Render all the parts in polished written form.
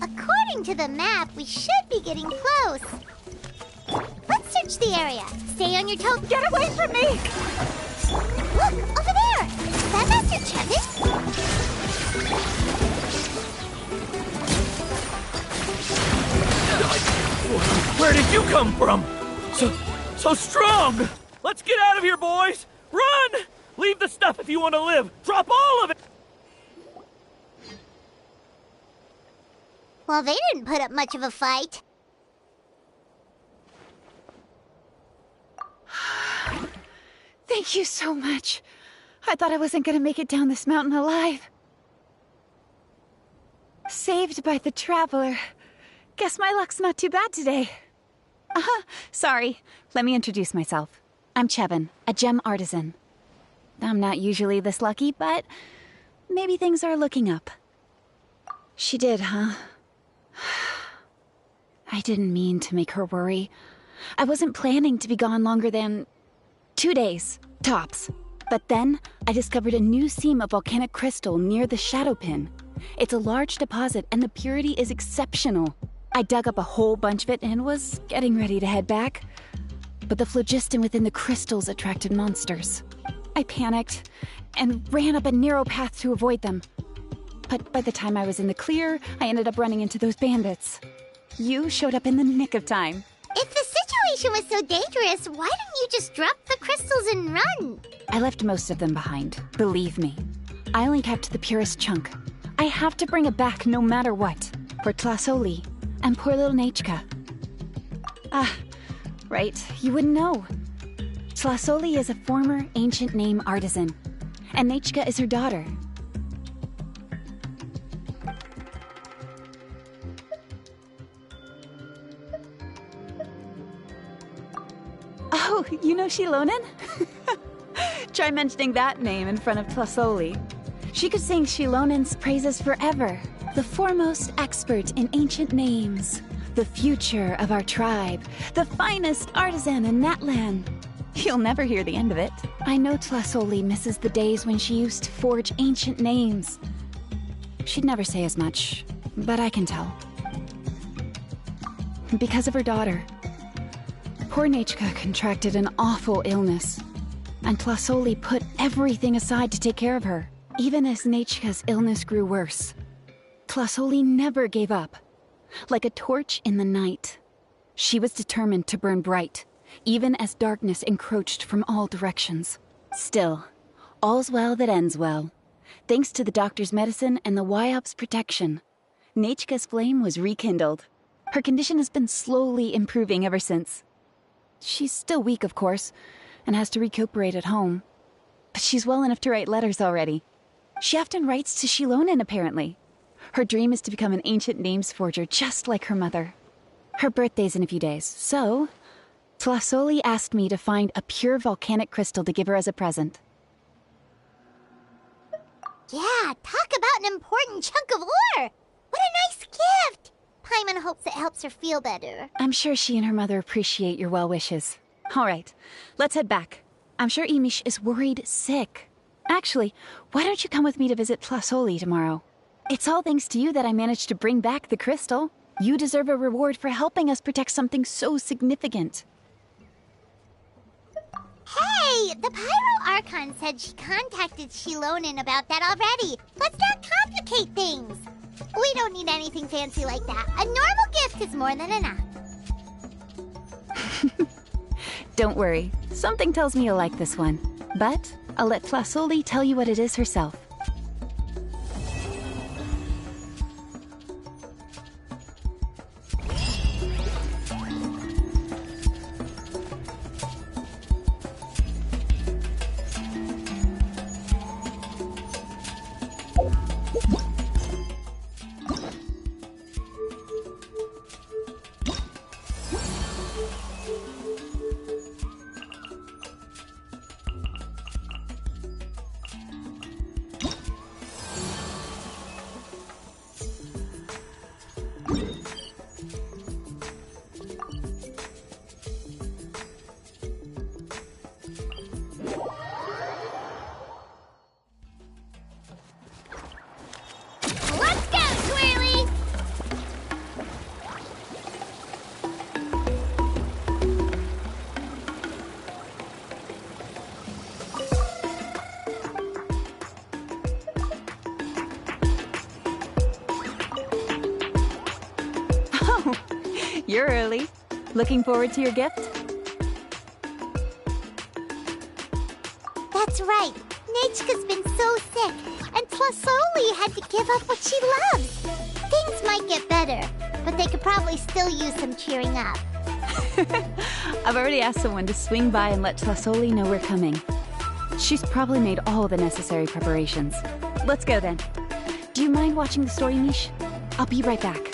According to the map, we should be getting close. Let's search the area. Stay on your toes. Get away from me! Look, over there! Is that Master Chevin? Where did you come from? So strong! Let's get out of here, boys! Run! Leave the stuff if you want to live! Drop all of it! Well, they didn't put up much of a fight. Thank you so much. I thought I wasn't gonna make it down this mountain alive. Saved by the Traveler. Guess my luck's not too bad today. Sorry. Let me introduce myself. I'm Chevin, a gem artisan. I'm not usually this lucky, but maybe things are looking up. She did, huh? I didn't mean to make her worry. I wasn't planning to be gone longer than 2 days, tops. But then, I discovered a new seam of volcanic crystal near the Shadow Pin. It's a large deposit, and the purity is exceptional. I dug up a whole bunch of it and was getting ready to head back. But the phlogiston within the crystals attracted monsters. I panicked and ran up a narrow path to avoid them. But by the time I was in the clear, I ended up running into those bandits. You showed up in the nick of time. If the situation was so dangerous, why didn't you just drop the crystals and run? I left most of them behind, believe me. I only kept the purest chunk. I have to bring it back no matter what. For Tlasoli and poor little Nechka. Right, you wouldn't know. Tlasoli is a former ancient name artisan, and Nechka is her daughter. Oh, you know Xilonen? Try mentioning that name in front of Tlasoli. She could sing Xilonen's praises forever. The foremost expert in ancient names. The future of our tribe. The finest artisan in Natlan. You'll never hear the end of it. I know Tlasoli misses the days when she used to forge ancient names. She'd never say as much, but I can tell. Because of her daughter. Poor Nechka contracted an awful illness, and Tlasoli put everything aside to take care of her. Even as Nechka's illness grew worse, Tlasoli never gave up. Like a torch in the night, she was determined to burn bright, even as darkness encroached from all directions. Still, all's well that ends well. Thanks to the doctor's medicine and the Wyop's protection, Nechka's flame was rekindled. Her condition has been slowly improving ever since. She's still weak, of course, and has to recuperate at home. But she's well enough to write letters already. She often writes to Xilonen, apparently. Her dream is to become an ancient names forger, just like her mother. Her birthday's in a few days, so Tlasoli asked me to find a pure volcanic crystal to give her as a present. Yeah, talk about an important chunk of ore! What a nice gift! Paimon hopes it helps her feel better. I'm sure she and her mother appreciate your well wishes. All right, let's head back. I'm sure Emish is worried sick. Actually, why don't you come with me to visit Tlasoli tomorrow? It's all thanks to you that I managed to bring back the crystal. You deserve a reward for helping us protect something so significant. Hey, the Pyro Archon said she contacted Xilonen about that already. Let's not complicate things. We don't need anything fancy like that. A normal gift is more than enough. Don't worry. Something tells me you'll like this one. But I'll let Flasoli tell you what it is herself. You're early. Looking forward to your gift? That's right. Nechka's been so sick, and Tlasoli had to give up what she loves. Things might get better, but they could probably still use some cheering up. I've already asked someone to swing by and let Tlasoli know we're coming. She's probably made all the necessary preparations. Let's go then. Do you mind watching the story, Mish? I'll be right back.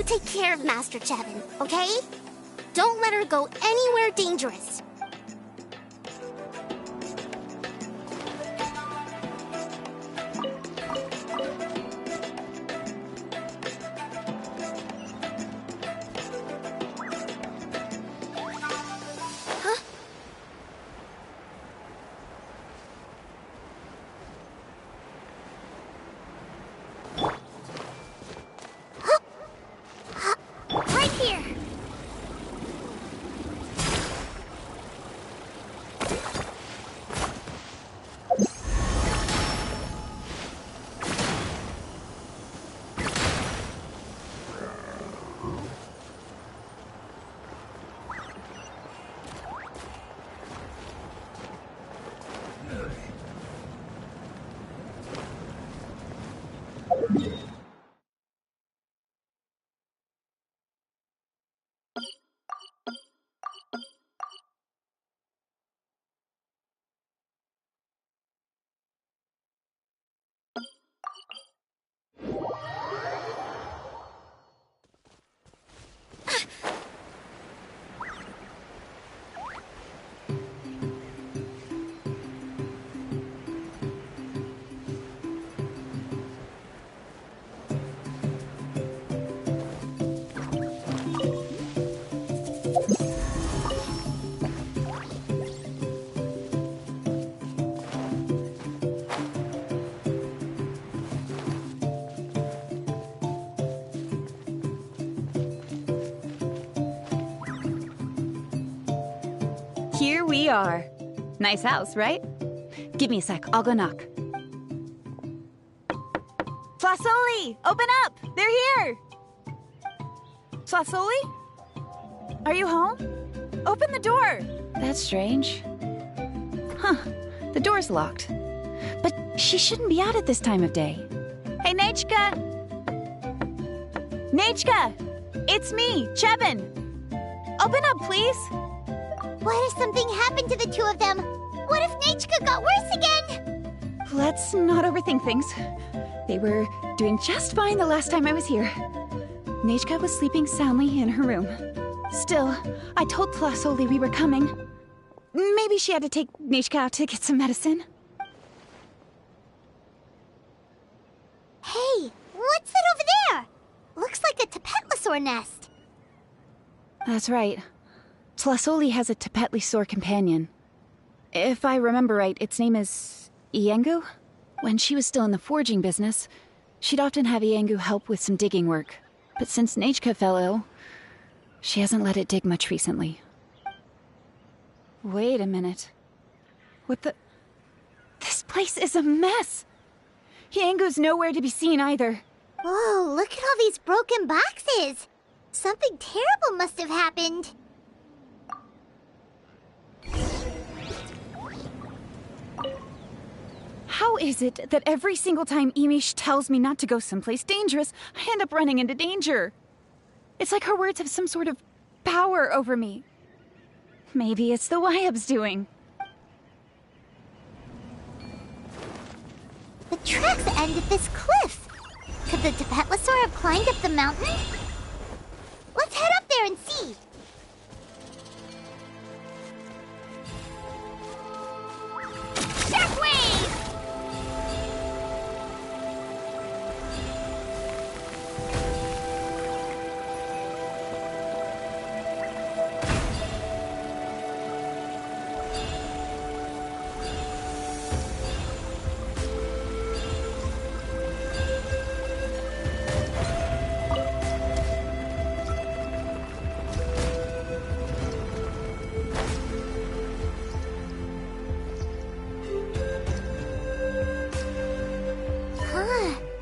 Take care of Master Chevin, okay? Don't let her go anywhere dangerous. Huh? Right here. Here we are. Nice house, right? Give me a sec, I'll go knock. Flasoli, open up! They're here! Flasoli? Are you home? Open the door! That's strange. Huh, the door's locked. But she shouldn't be out at this time of day. Hey, Nechka! Nechka! It's me, Chevin! Open up, please! What if something happened to the two of them? What if Nechka got worse again? Let's not overthink things. They were doing just fine the last time I was here. Nechka was sleeping soundly in her room. Still, I told Flasoli we were coming. maybe she had to take Nishka out to get some medicine. Hey, what's that over there? Looks like a Tapetlosaur nest. That's right. Tlasoli has a Tapetlosaur companion. If I remember right, its name is Iengu? When she was still in the forging business, she'd often have Iengu help with some digging work. But since Nechka fell ill, she hasn't let it dig much recently. Wait a minute. What the... This place is a mess! Iengu's nowhere to be seen either. Whoa, look at all these broken boxes! Something terrible must have happened. How is it that every single time Emish tells me not to go someplace dangerous, I end up running into danger? It's like her words have some sort of power over me. Maybe it's the Wyab's doing. The tracks end at this cliff. Could the Tapetlosaur have climbed up the mountain? Let's head up there and see. Shockwave!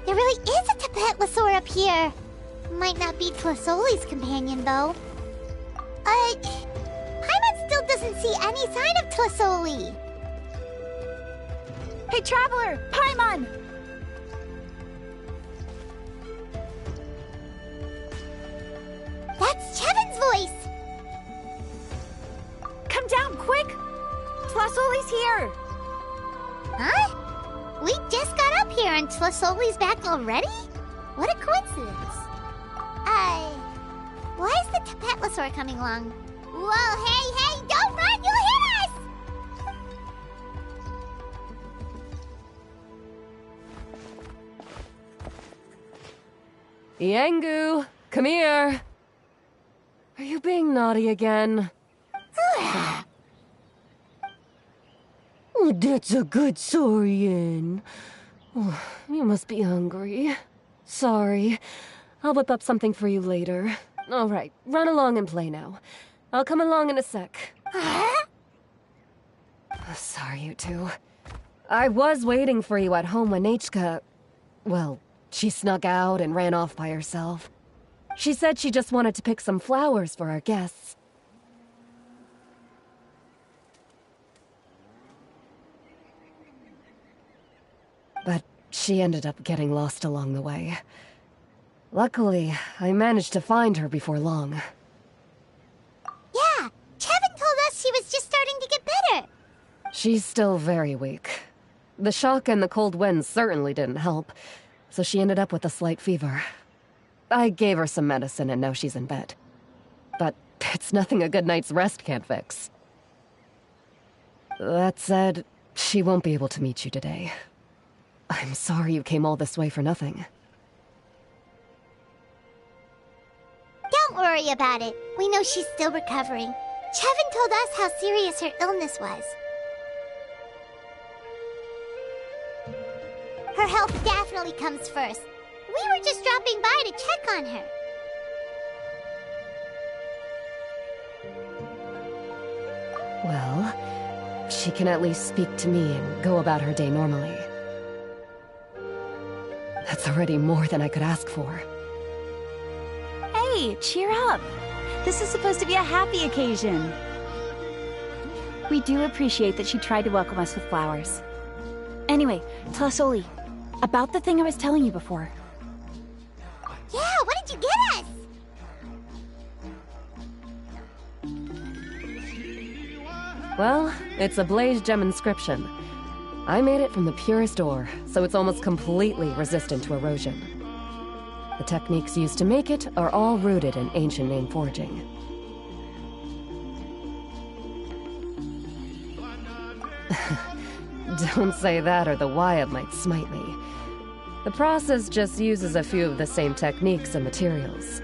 There really is a Tapetlosaur up here. Might not be Tlasoli's companion, though. Paimon still doesn't see any sign of Tlasoli. Hey, Traveler! Paimon! That's Chevin's voice! Come down, quick! Tlasoli's here! Huh? We just got up here and Tlasoli's back already? What a coincidence. Why is the Tapetlosaur coming along? Whoa, hey, don't run, you'll hit us! Iengu, come here. Are you being naughty again? Oh, that's a good saurian. Oh, you must be hungry. Sorry. I'll whip up something for you later. All right, run along and play now. I'll come along in a sec. Sorry, you two. I was waiting for you at home when Nechka... Well, she snuck out and ran off by herself. She said she just wanted to pick some flowers for our guests. But she ended up getting lost along the way. Luckily, I managed to find her before long. Yeah, Chevin told us she was just starting to get better. She's still very weak. The shock and the cold winds certainly didn't help, so she ended up with a slight fever. I gave her some medicine and now she's in bed. But it's nothing a good night's rest can't fix. That said, she won't be able to meet you today. I'm sorry you came all this way for nothing. Don't worry about it. We know she's still recovering. Chevin told us how serious her illness was. Her health definitely comes first. We were just dropping by to check on her. Well, she can at least speak to me and go about her day normally. That's already more than I could ask for. Hey, cheer up! This is supposed to be a happy occasion. We do appreciate that she tried to welcome us with flowers. Anyway, Tlasoli, about the thing I was telling you before. Yeah, what did you get us? Well, it's a blaze gem inscription. I made it from the purest ore, so it's almost completely resistant to erosion. The techniques used to make it are all rooted in ancient name forging. Don't say that or the Wyatt might smite me. The process just uses a few of the same techniques and materials.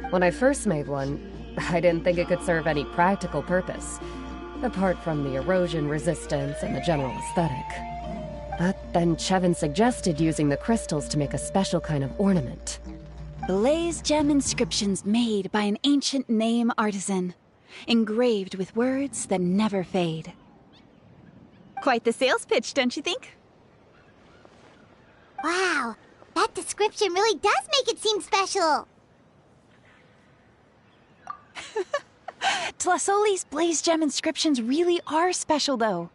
When I first made one, I didn't think it could serve any practical purpose, apart from the erosion resistance and the general aesthetic. But then Chevin suggested using the crystals to make a special kind of ornament. Blaze gem inscriptions made by an ancient name artisan, engraved with words that never fade. Quite the sales pitch, don't you think? Wow, that description really does make it seem special. Tlasoli's blaze gem inscriptions really are special, though.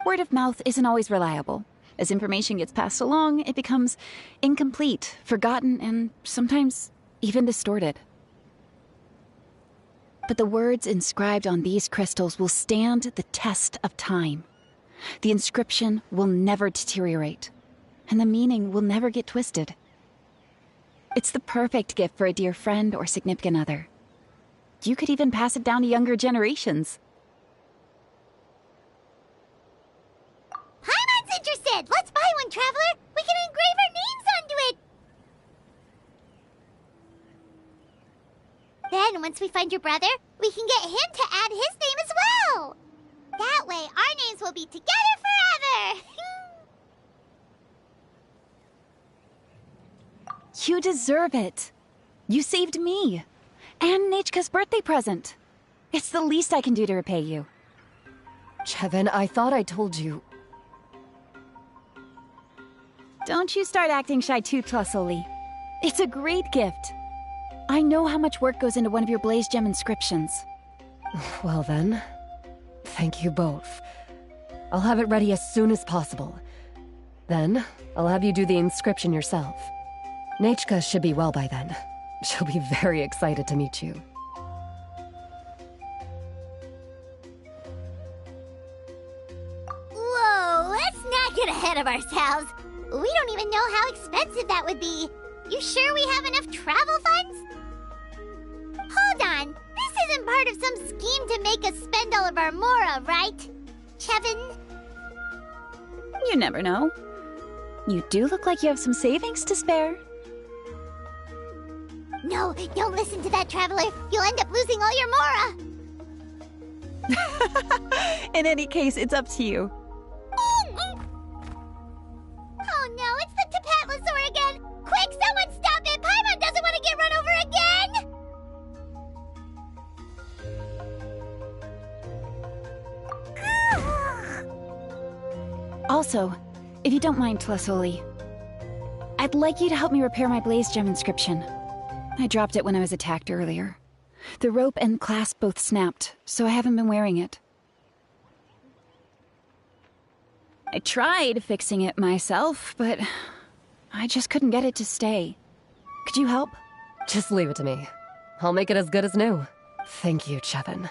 Word of mouth isn't always reliable. As information gets passed along, it becomes incomplete, forgotten, and sometimes even distorted. But the words inscribed on these crystals will stand the test of time. The inscription will never deteriorate, and the meaning will never get twisted. It's the perfect gift for a dear friend or significant other. You could even pass it down to younger generations. Paimon's interested! Let's buy one, Traveler! We can engrave our names onto it! Then, once we find your brother, we can get him to add his name as well! That way, our names will be together forever! You deserve it. You saved me. And Nechka's birthday present. It's the least I can do to repay you. Chevin, I thought I told you. Don't you start acting shy too, Tlasoli. It's a great gift. I know how much work goes into one of your blaze gem inscriptions. Well then, thank you both. I'll have it ready as soon as possible. Then, I'll have you do the inscription yourself. Nechka should be well by then. She'll be very excited to meet you. Whoa, let's not get ahead of ourselves. We don't even know how expensive that would be. You sure we have enough travel funds? Hold on, this isn't part of some scheme to make us spend all of our mora, right? Chevin? You never know. You do look like you have some savings to spare. No, don't listen to that, Traveler. You'll end up losing all your mora. In any case, it's up to you. Oh no, it's the Tapatlosaur again! Quick, someone stop it! Paimon doesn't want to get run over again! Also, if you don't mind, Tlasoli, I'd like you to help me repair my blaze gem inscription. I dropped it when I was attacked earlier. The rope and clasp both snapped, so I haven't been wearing it. I tried fixing it myself, but I just couldn't get it to stay. Could you help? Just leave it to me. I'll make it as good as new. Thank you, Chevin,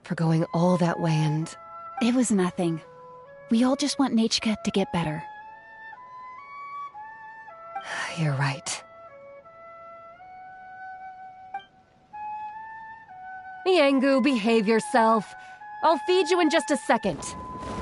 for going all that way and... It was nothing. We all just want Nechka to get better. You're right. Yangu, behave yourself. I'll feed you in just a second.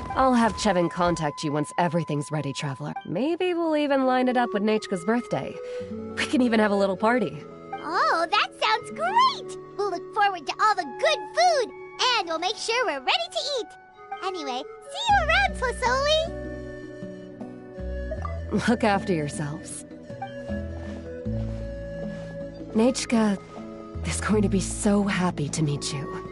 I'll have Chevin contact you once everything's ready, Traveler. Maybe we'll even line it up with Nechka's birthday. We can even have a little party. Oh, that sounds great! We'll look forward to all the good food, and we'll make sure we're ready to eat. Anyway, see you around, Tlasoli! Look after yourselves. Nechka is going to be so happy to meet you.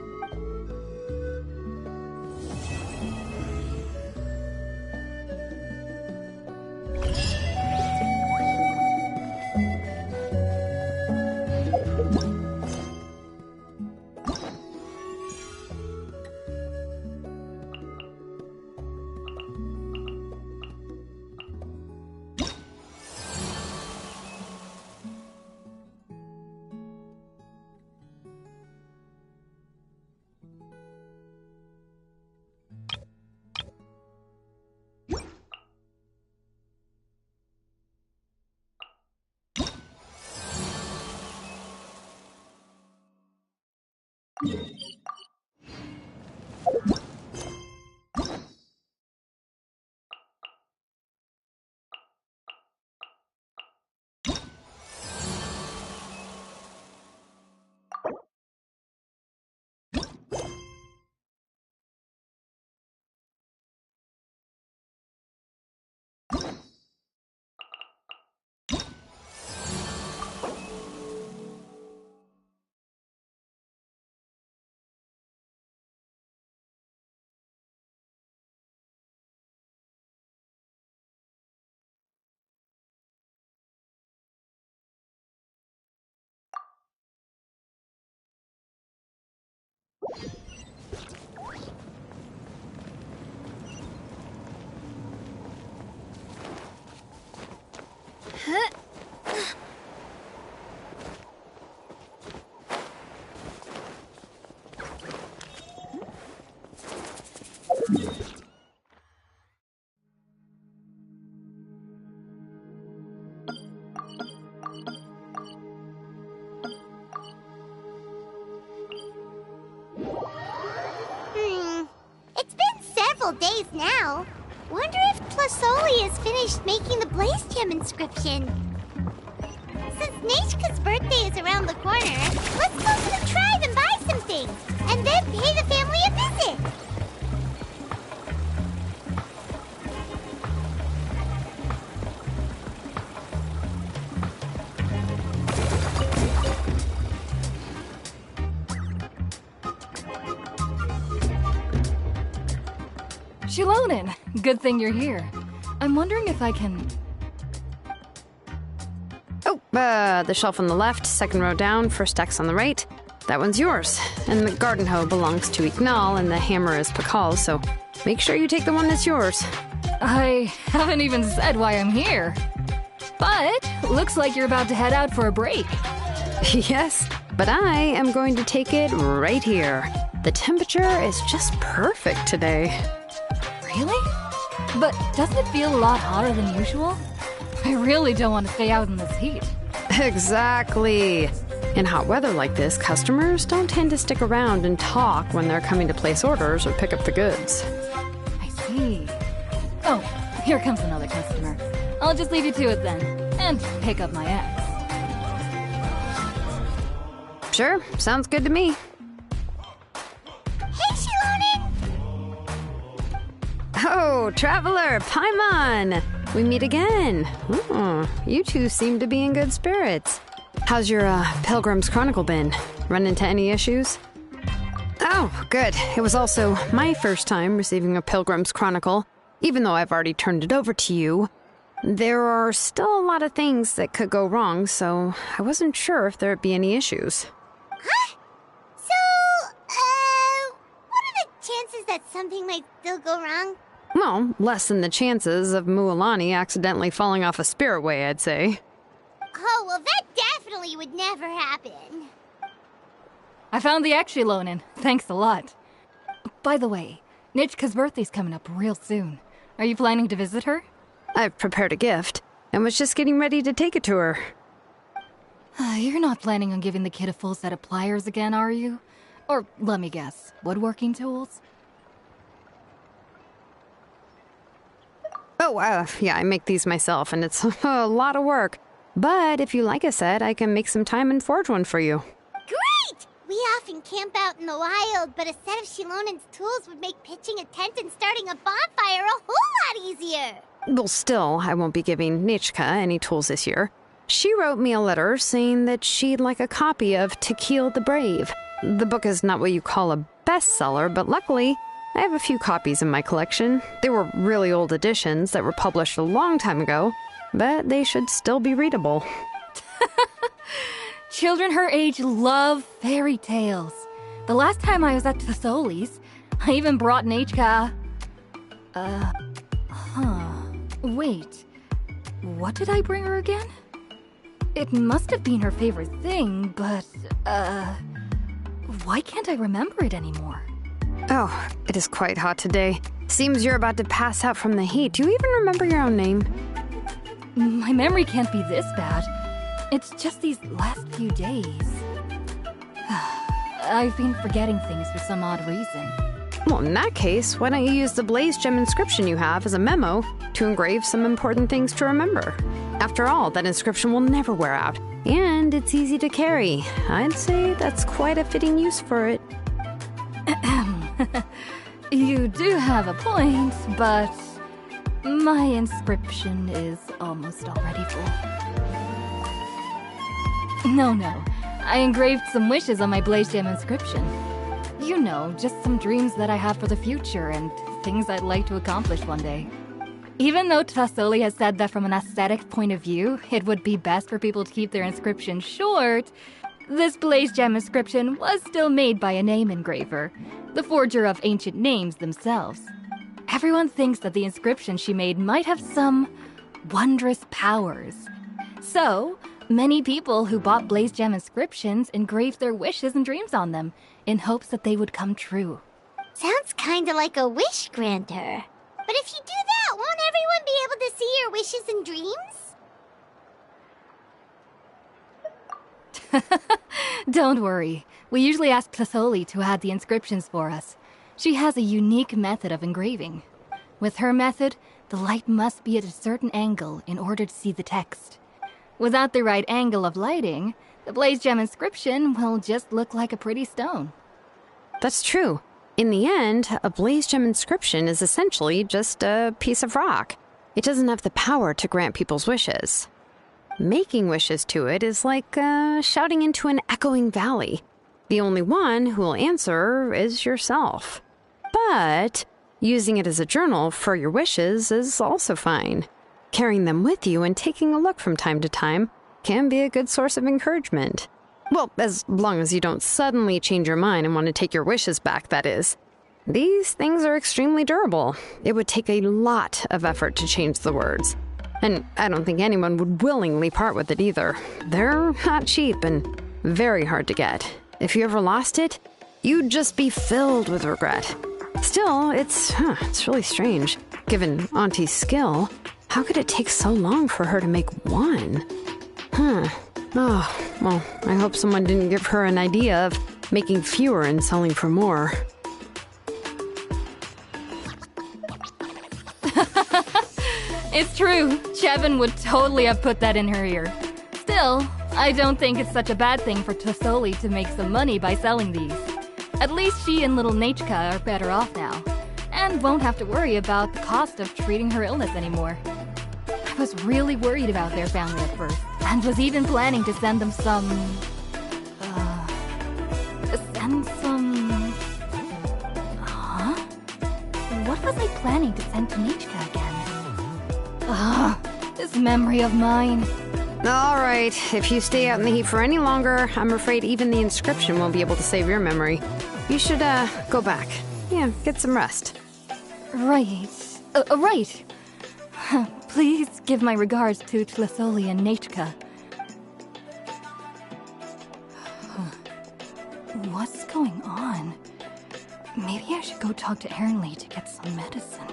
It's been several days now. Wonder if Plasoli has finished making the Blaze Gem inscription. Since Nechka's birthday is around the corner, let's go to the tribe and buy some things, and then pay the family a visit. Xilonen, good thing you're here. I'm wondering if I can... Oh, the shelf on the left, second row down, first X on the right. That one's yours. And the garden hoe belongs to Ignal, and the hammer is Pakal's, so make sure you take the one that's yours. I haven't even said why I'm here. But looks like you're about to head out for a break. Yes, but I am going to take it right here. The temperature is just perfect today. Really? But doesn't it feel a lot hotter than usual? I really don't want to stay out in this heat. Exactly. In hot weather like this, customers don't tend to stick around and talk when they're coming to place orders or pick up the goods. I see. Oh, here comes another customer. I'll just leave you to it then, and pick up my ex. Sure, sounds good to me. Hey, Xilonen! Oh, Traveler, Paimon! We meet again. Oh, you two seem to be in good spirits. How's your Pilgrim's Chronicle been? Run into any issues? Oh, good. It was also my first time receiving a Pilgrim's Chronicle. Even though I've already turned it over to you, there are still a lot of things that could go wrong, so I wasn't sure if there'd be any issues. Huh? So, what are the chances that something might still go wrong? Well, less than the chances of Mualani accidentally falling off a spirit way, I'd say. Oh, well, that definitely would never happen. I found the Xilonen. Thanks a lot. By the way, Nitchka's birthday's coming up real soon. Are you planning to visit her? I've prepared a gift, and was just getting ready to take it to her. You're not planning on giving the kid a full set of pliers again, are you? Or, let me guess, woodworking tools? Oh, yeah, I make these myself, and it's a lot of work. But if you like a set, I can make some time and forge one for you. Great! We often camp out in the wild, but a set of Xilonen's tools would make pitching a tent and starting a bonfire a whole lot easier. Well, still, I won't be giving Nechka any tools this year. She wrote me a letter saying that she'd like a copy of Tequil the Brave. The book is not what you call a bestseller, but luckily, I have a few copies in my collection. They were really old editions that were published a long time ago, but they should still be readable. Children her age love fairy tales. The last time I was at Thesoli's, I even brought Nechka... Wait. What did I bring her again? It must have been her favorite thing, but, why can't I remember it anymore? Oh, it is quite hot today. Seems you're about to pass out from the heat. Do you even remember your own name? My memory can't be this bad. It's just these last few days. I've been forgetting things for some odd reason. Well, in that case, why don't you use the Blaze Gem inscription you have as a memo to engrave some important things to remember? After all, that inscription will never wear out, and it's easy to carry. I'd say that's quite a fitting use for it. You do have a point, but my inscription is almost already full. No, I engraved some wishes on my Blaze Gem inscription. You know, just some dreams that I have for the future and things I'd like to accomplish one day. Even though Trasoli has said that from an aesthetic point of view, it would be best for people to keep their inscription short, this Blaze Gem inscription was still made by a name engraver, the forger of ancient names themselves. Everyone thinks that the inscription she made might have some wondrous powers. So, many people who bought Blaze Gem inscriptions engraved their wishes and dreams on them, in hopes that they would come true. Sounds kinda like a wish granter. But if you do that, won't everyone be able to see your wishes and dreams? Don't worry. We usually ask Tlassoli to add the inscriptions for us. She has a unique method of engraving. With her method, the light must be at a certain angle in order to see the text. Without the right angle of lighting, the Blaze Gem inscription will just look like a pretty stone. That's true. In the end, a Blaze Gem inscription is essentially just a piece of rock. It doesn't have the power to grant people's wishes. Making wishes to it is like shouting into an echoing valley. The only one who will answer is yourself. But using it as a journal for your wishes is also fine. Carrying them with you and taking a look from time to time can be a good source of encouragement. Well, as long as you don't suddenly change your mind and want to take your wishes back, that is. These things are extremely durable. It would take a lot of effort to change the words. And I don't think anyone would willingly part with it either. They're not cheap and very hard to get. If you ever lost it, you'd just be filled with regret. Still, it's really strange. Given Auntie's skill, how could it take so long for her to make one? Oh, well, I hope someone didn't give her an idea of making fewer and selling for more. It's true. Chevin would totally have put that in her ear. Still, I don't think it's such a bad thing for Tlassoli to make some money by selling these. At least she and little Nechka are better off now, and won't have to worry about the cost of treating her illness anymore. I was really worried about their family at first, and was even planning to send them some... What was I planning to send to Nechka again? This memory of mine. All right, if you stay out in the heat for any longer, I'm afraid even the inscription won't be able to save your memory. You should, go back. Yeah, get some rest. Right. Right. Please give my regards to Tlassoli and Nechka. What's going on? Maybe I should go talk to Ernly to get some medicine.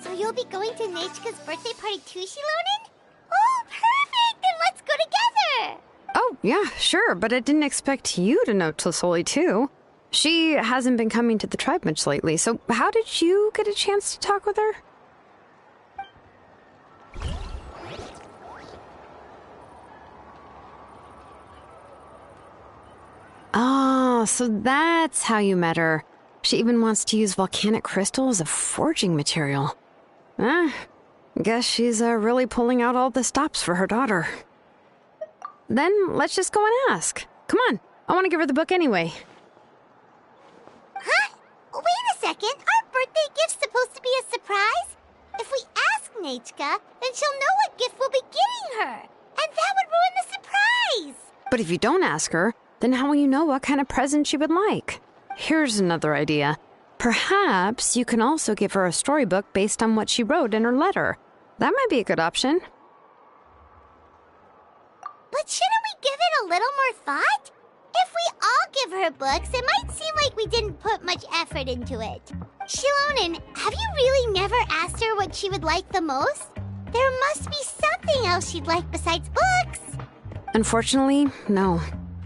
So you'll be going to Nechka's birthday party too, Xilonen? Oh, perfect! Then let's go together! Oh, yeah, sure, but I didn't expect you to know Tlassoli, too. She hasn't been coming to the tribe much lately, so how did you get a chance to talk with her? Oh, so that's how you met her. She even wants to use volcanic crystal as a forging material. Guess she's really pulling out all the stops for her daughter. Then let's just go and ask. Come on, I want to give her the book anyway. Huh? Wait a second, our birthday gift's supposed to be a surprise? If we ask Nechka, then she'll know what gift we'll be getting her, and that would ruin the surprise! But if you don't ask her, then how will you know what kind of present she would like? Here's another idea. Perhaps you can also give her a storybook based on what she wrote in her letter. That might be a good option. But shouldn't we give it a little more thought? If we all give her books, it might seem like we didn't put much effort into it. Xilonen, have you really never asked her what she would like the most? There must be something else she'd like besides books. Unfortunately, no.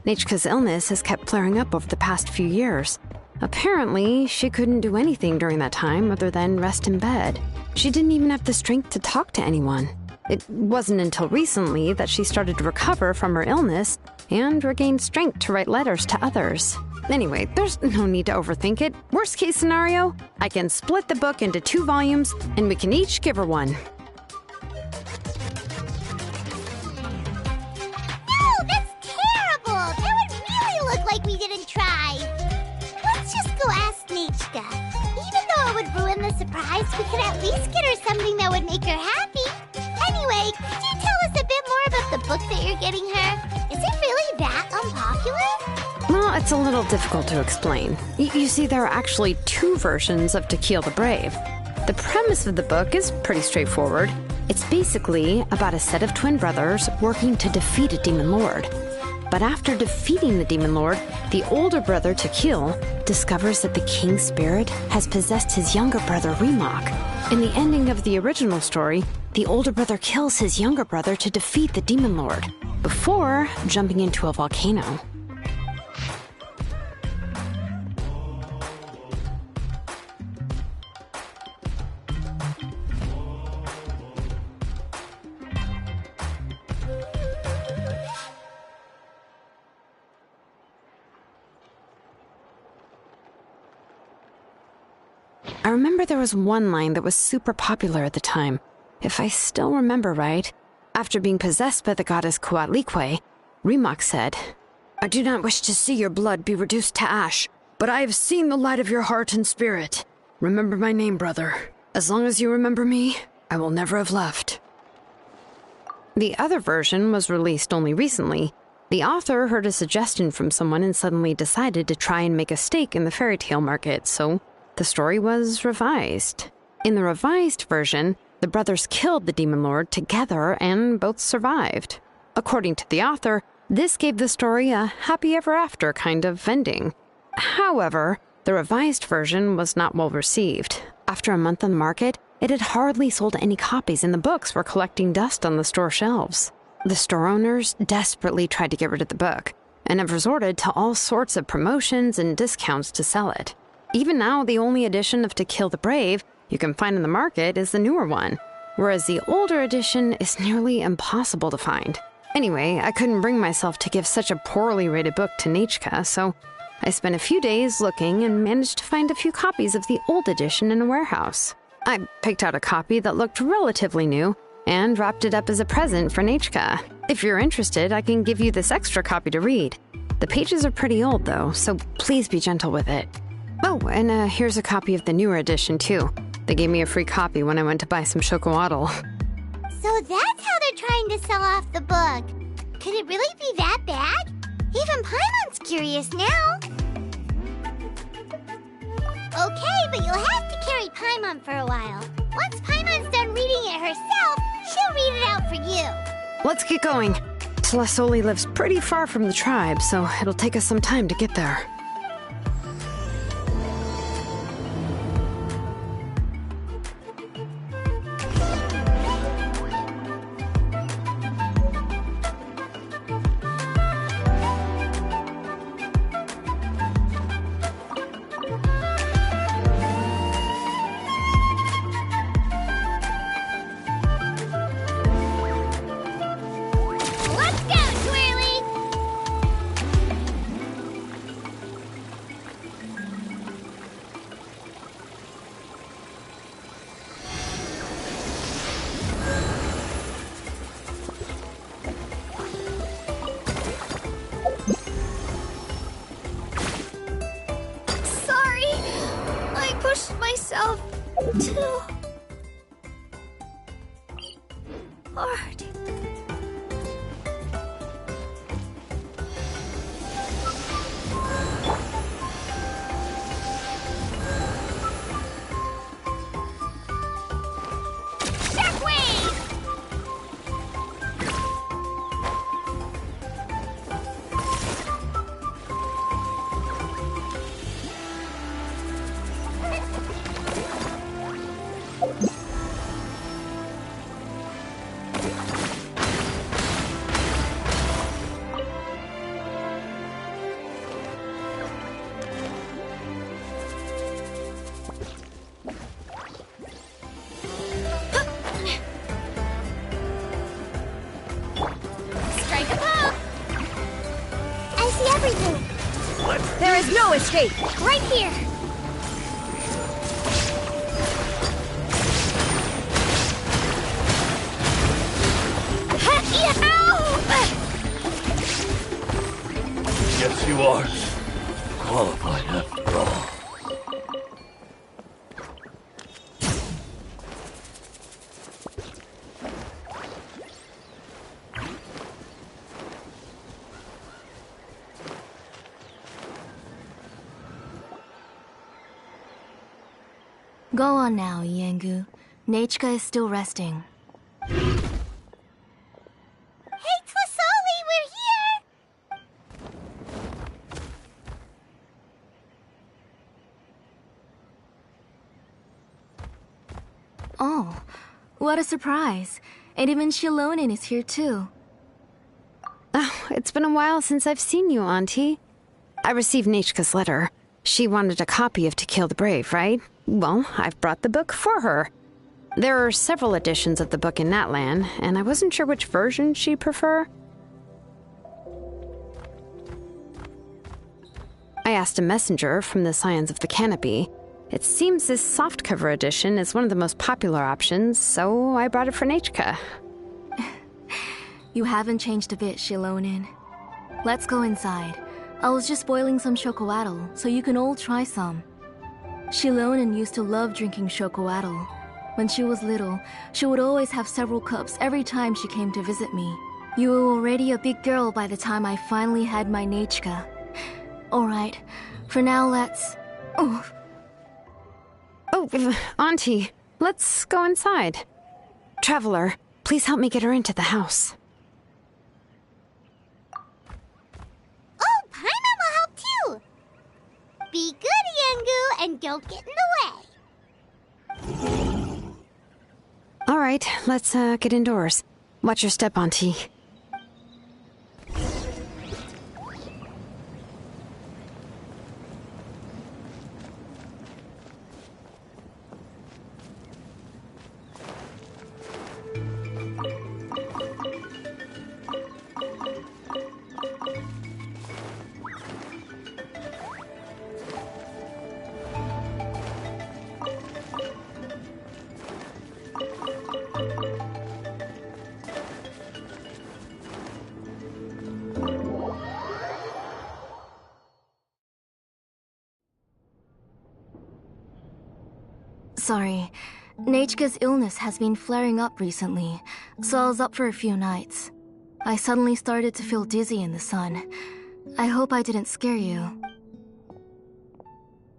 Nechka's illness has kept flaring up over the past few years. Apparently, she couldn't do anything during that time other than rest in bed. She didn't even have the strength to talk to anyone. It wasn't until recently that she started to recover from her illness and regained strength to write letters to others. Anyway, there's no need to overthink it. Worst case scenario, I can split the book into 2 volumes and we can each give her one. No, that's terrible! That would really look like we didn't try. Let's just go ask Nechka. Even though it would ruin the surprise, we could at least get her something that would make her happy. Anyway, could you tell us a bit more about the book that you're getting her? Is it really that unpopular? Well, it's a little difficult to explain. You see, there are actually 2 versions of To Kill the Brave. The premise of the book is pretty straightforward. It's basically about a set of twin brothers working to defeat a demon lord. But after defeating the demon lord, the older brother, Tequil, discovers that the king's spirit has possessed his younger brother, Remak. In the ending of the original story, the older brother kills his younger brother to defeat the demon lord, before jumping into a volcano. I remember there was one line that was super popular at the time. If I still remember right, after being possessed by the goddess Coatlicue, Remak said, "I do not wish to see your blood be reduced to ash, but I have seen the light of your heart and spirit. Remember my name, brother. As long as you remember me, I will never have left." The other version was released only recently. The author heard a suggestion from someone and suddenly decided to try and make a stake in the fairy tale market, so the story was revised. In the revised version, the brothers killed the demon lord together and both survived. According to the author, this gave the story a happy ever after kind of ending. However, the revised version was not well received. After a month on the market, it had hardly sold any copies and the books were collecting dust on the store shelves. The store owners desperately tried to get rid of the book and have resorted to all sorts of promotions and discounts to sell it. Even now, the only edition of To Kill the Brave you can find in the market is the newer one, whereas the older edition is nearly impossible to find. Anyway, I couldn't bring myself to give such a poorly rated book to Nechka, so I spent a few days looking and managed to find a few copies of the old edition in a warehouse. I picked out a copy that looked relatively new and wrapped it up as a present for Nechka. If you're interested, I can give you this extra copy to read. The pages are pretty old though, so please be gentle with it. Oh, and here's a copy of the newer edition, too. They gave me a free copy when I went to buy some chocolatl. So that's how they're trying to sell off the book. Could it really be that bad? Even Paimon's curious now. Okay, but you'll have to carry Paimon for a while. Once Paimon's done reading it herself, she'll read it out for you. Let's get going. Tlasoli lives pretty far from the tribe, so it'll take us some time to get there. Too hard. There is no escape! Right here! Yes, you are. Qualified after all. Go on now, Yengu. Nechka is still resting. Oh, what a surprise. And even Xilonen is here too. Oh, it's been a while since I've seen you, Auntie. I received Nechka's letter. She wanted a copy of To Kill the Brave, right? Well, I've brought the book for her. There are several editions of the book in Natlan, and I wasn't sure which version she'd prefer. I asked a messenger from the Scions of the Canopy. It seems this softcover edition is one of the most popular options, so I brought it for Nechka. You haven't changed a bit, Xilonen. Let's go inside. I was just boiling some chocoatl, so you can all try some. Xilonen used to love drinking chocoatl. When she was little, she would always have several cups every time she came to visit me. You were already a big girl by the time I finally had my Nechka. Alright, for now let's... Oh, Auntie, let's go inside. Traveler, please help me get her into the house. Oh, Paimon will help too! Be good, Yangu, and don't get in the way. All right, let's get indoors. Watch your step, Auntie. sorry. Nechka's illness has been flaring up recently, so I was up for a few nights. I suddenly started to feel dizzy in the sun. I hope I didn't scare you.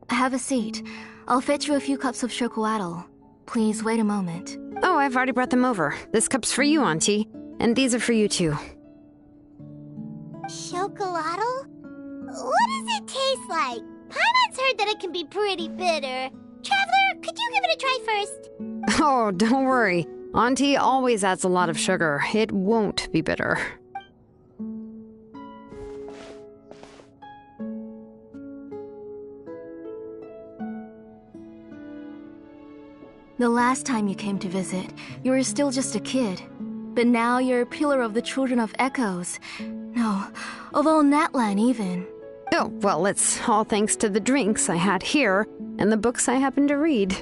Have a seat. I'll fetch you a few cups of chocoatl. Please wait a moment. Oh, I've already brought them over. This cup's for you, Auntie. And these are for you, too. Chocolatl? What does it taste like? Paimon's heard that it can be pretty bitter. Traveler, could you give it a try first? Oh, don't worry. Auntie always adds a lot of sugar. It won't be bitter. The last time you came to visit, you were still just a kid. But now you're a pillar of the Children of Echoes. No, of all Natlan even. Oh, well, it's all thanks to the drinks I had here and the books I happened to read.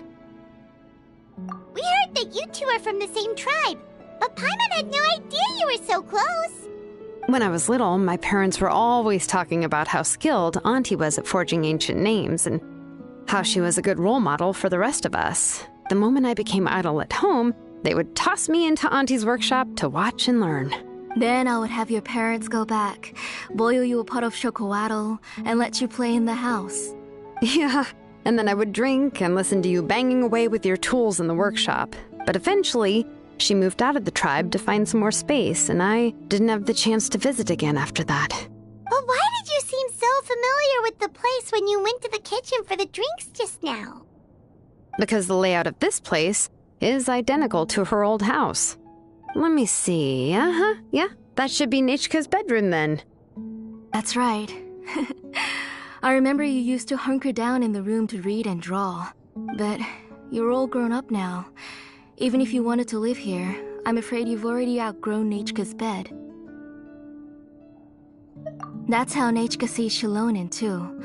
We heard that you two are from the same tribe, but Paimon had no idea you were so close. When I was little, my parents were always talking about how skilled Auntie was at forging ancient names and how she was a good role model for the rest of us. The moment I became idle at home, they would toss me into Auntie's workshop to watch and learn. Then I would have your parents go back, boil you a pot of chocoatl, and let you play in the house. Yeah, and then I would drink and listen to you banging away with your tools in the workshop. But eventually, she moved out of the tribe to find some more space, and I didn't have the chance to visit again after that. But why did you seem so familiar with the place when you went to the kitchen for the drinks just now? Because the layout of this place is identical to her old house. Let me see. Yeah, that should be Nechka's bedroom then. That's right. I remember you used to hunker down in the room to read and draw. But you're all grown up now. Even if you wanted to live here, I'm afraid you've already outgrown Nechka's bed. That's how Nechka sees Xilonen too.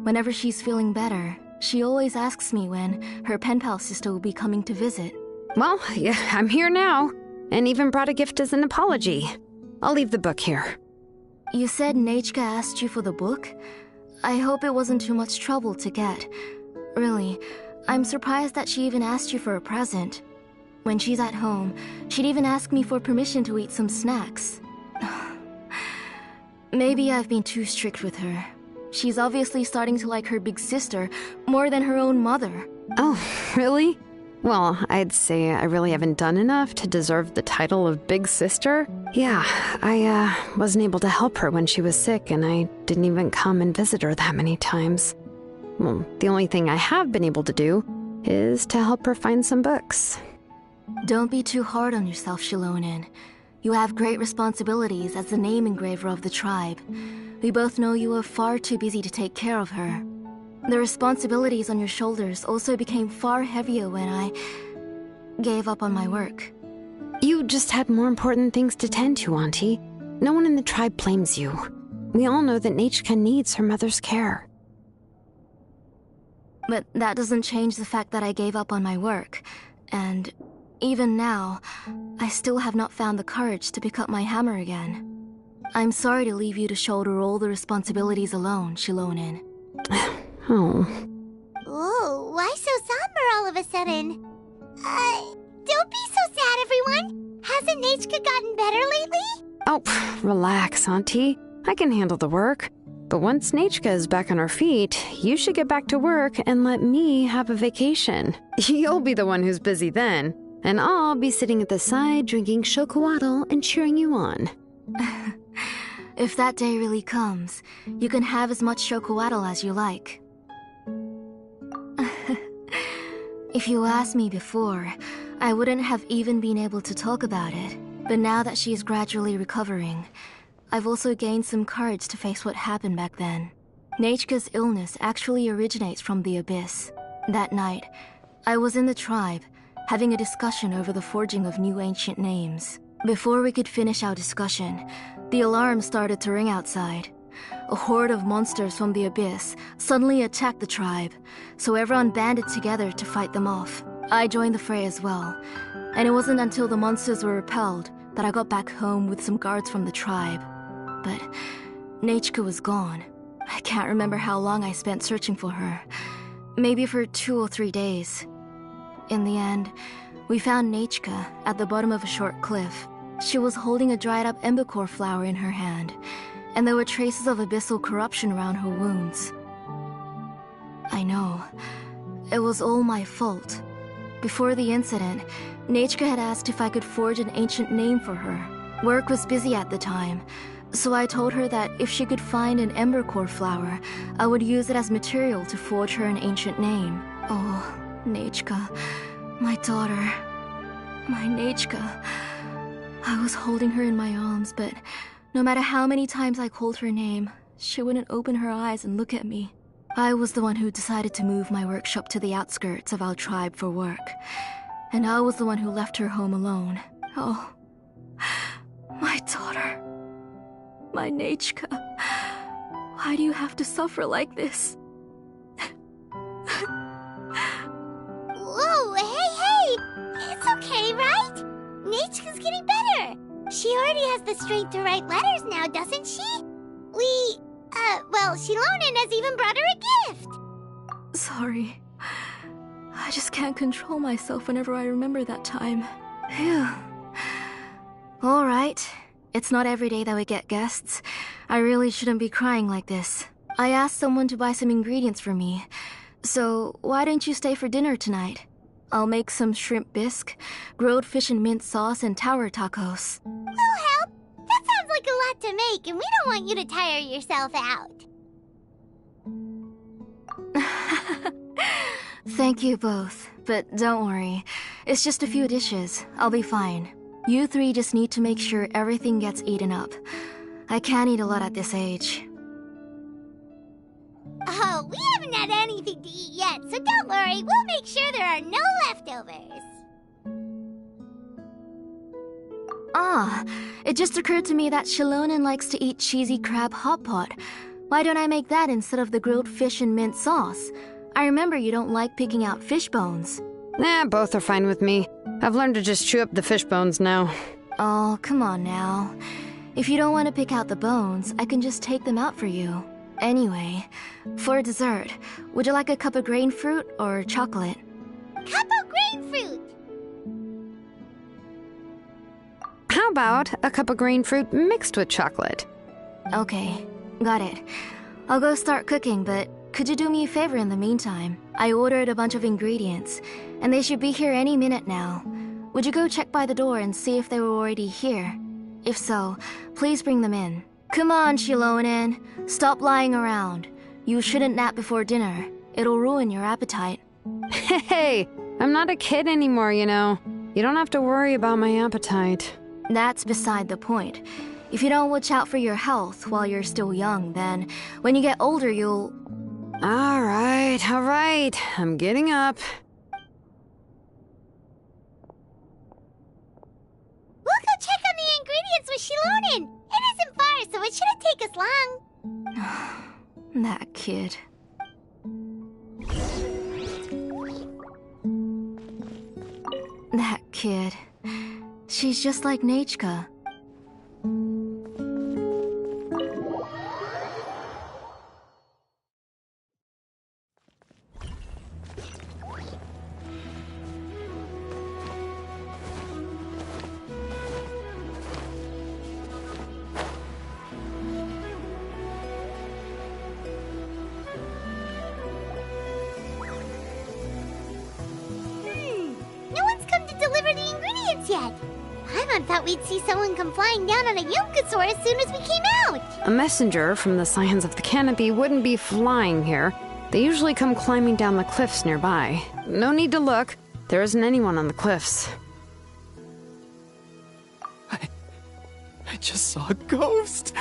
Whenever she's feeling better, she always asks me when her pen pal sister will be coming to visit. Well, yeah, I'm here now. And even brought a gift as an apology. I'll leave the book here. You said Nechka asked you for the book? I hope it wasn't too much trouble to get. Really, I'm surprised that she even asked you for a present. When she's at home, she'd even ask me for permission to eat some snacks. Maybe I've been too strict with her. She's obviously starting to like her big sister more than her own mother. Oh, really? Well, I'd say I really haven't done enough to deserve the title of Big Sister. Yeah, I wasn't able to help her when she was sick, and I didn't even come and visit her that many times. Well, the only thing I have been able to do is to help her find some books. Don't be too hard on yourself, Xilonen. You have great responsibilities as the name engraver of the tribe. We both know you are far too busy to take care of her. The responsibilities on your shoulders also became far heavier when I gave up on my work. You just had more important things to tend to, Auntie. No one in the tribe blames you. We all know that Nechka needs her mother's care. But that doesn't change the fact that I gave up on my work. And even now, I still have not found the courage to pick up my hammer again. I'm sorry to leave you to shoulder all the responsibilities alone, Xilonen. Oh. Ooh, why so somber all of a sudden? Don't be so sad, everyone! Hasn't Nechka gotten better lately? Oh, relax, Auntie. I can handle the work. But once Nechka is back on her feet, you should get back to work and let me have a vacation. You'll be the one who's busy then, and I'll be sitting at the side drinking chocolatl and cheering you on. If that day really comes, you can have as much chocolatl as you like. If you asked me before, I wouldn't have even been able to talk about it. But now that she is gradually recovering, I've also gained some courage to face what happened back then. Nechka's illness actually originates from the Abyss. That night, I was in the tribe, having a discussion over the forging of new ancient names. Before we could finish our discussion, the alarm started to ring outside. A horde of monsters from the Abyss suddenly attacked the tribe, so everyone banded together to fight them off. I joined the fray as well, and it wasn't until the monsters were repelled that I got back home with some guards from the tribe. But Nechka was gone. I can't remember how long I spent searching for her. Maybe for 2 or 3 days. In the end, we found Nechka at the bottom of a short cliff. She was holding a dried-up embercore flower in her hand, and there were traces of abyssal corruption around her wounds. I know. It was all my fault. Before the incident, Nechka had asked if I could forge an ancient name for her. Work was busy at the time, so I told her that if she could find an embercore flower, I would use it as material to forge her an ancient name. Oh, Nechka, my daughter, my Nechka. I was holding her in my arms, but no matter how many times I called her name, she wouldn't open her eyes and look at me. I was the one who decided to move my workshop to the outskirts of our tribe for work, and I was the one who left her home alone. Oh, my daughter. My Nechka, why do you have to suffer like this? Whoa, hey! It's okay, right? Nechka's getting better. She already has the strength to write letters now, doesn't she? Well, Xilonen has even brought her a gift. Sorry. I just can't control myself whenever I remember that time. Phew. All right. It's not every day that we get guests. I really shouldn't be crying like this. I asked someone to buy some ingredients for me. So, why don't you stay for dinner tonight? I'll make some shrimp bisque, grilled fish and mint sauce, and tower tacos. We'll help. That sounds like a lot to make, and we don't want you to tire yourself out. Thank you both, but don't worry. It's just a few dishes. I'll be fine. You 3 just need to make sure everything gets eaten up. I can't eat a lot at this age. Oh, we haven't had anything to eat yet, so don't worry. We'll make sure there are no leftovers. Ah, it just occurred to me that Xilonen likes to eat cheesy crab hot pot. Why don't I make that instead of the grilled fish and mint sauce? I remember you don't like picking out fish bones. Both are fine with me. I've learned to just chew up the fish bones now. Oh, come on now. If you don't want to pick out the bones, I can just take them out for you. Anyway, for dessert, would you like a cup of grain fruit or chocolate? Cup of grain fruit! How about a cup of grain fruit mixed with chocolate? Okay, got it. I'll go start cooking, but could you do me a favor in the meantime? I ordered a bunch of ingredients, and they should be here any minute now. Would you go check by the door and see if they were already here? If so, please bring them in. Come on, Xilonen. Stop lying around. You shouldn't nap before dinner. It'll ruin your appetite. Hey, I'm not a kid anymore, you know. You don't have to worry about my appetite. That's beside the point. If you don't watch out for your health while you're still young, then when you get older, you'll... All right. I'm getting up. We'll go check on the ingredients with Xilonen. It isn't far, so it shouldn't take us long. That kid. That kid. She's just like Nechka. No one's come to deliver the ingredients yet. Paimon thought we'd see someone come flying down on a Yunkasaur as soon as we came out. A messenger from the Scions of the Canopy wouldn't be flying here. They usually come climbing down the cliffs nearby. No need to look. There isn't anyone on the cliffs. I just saw a ghost.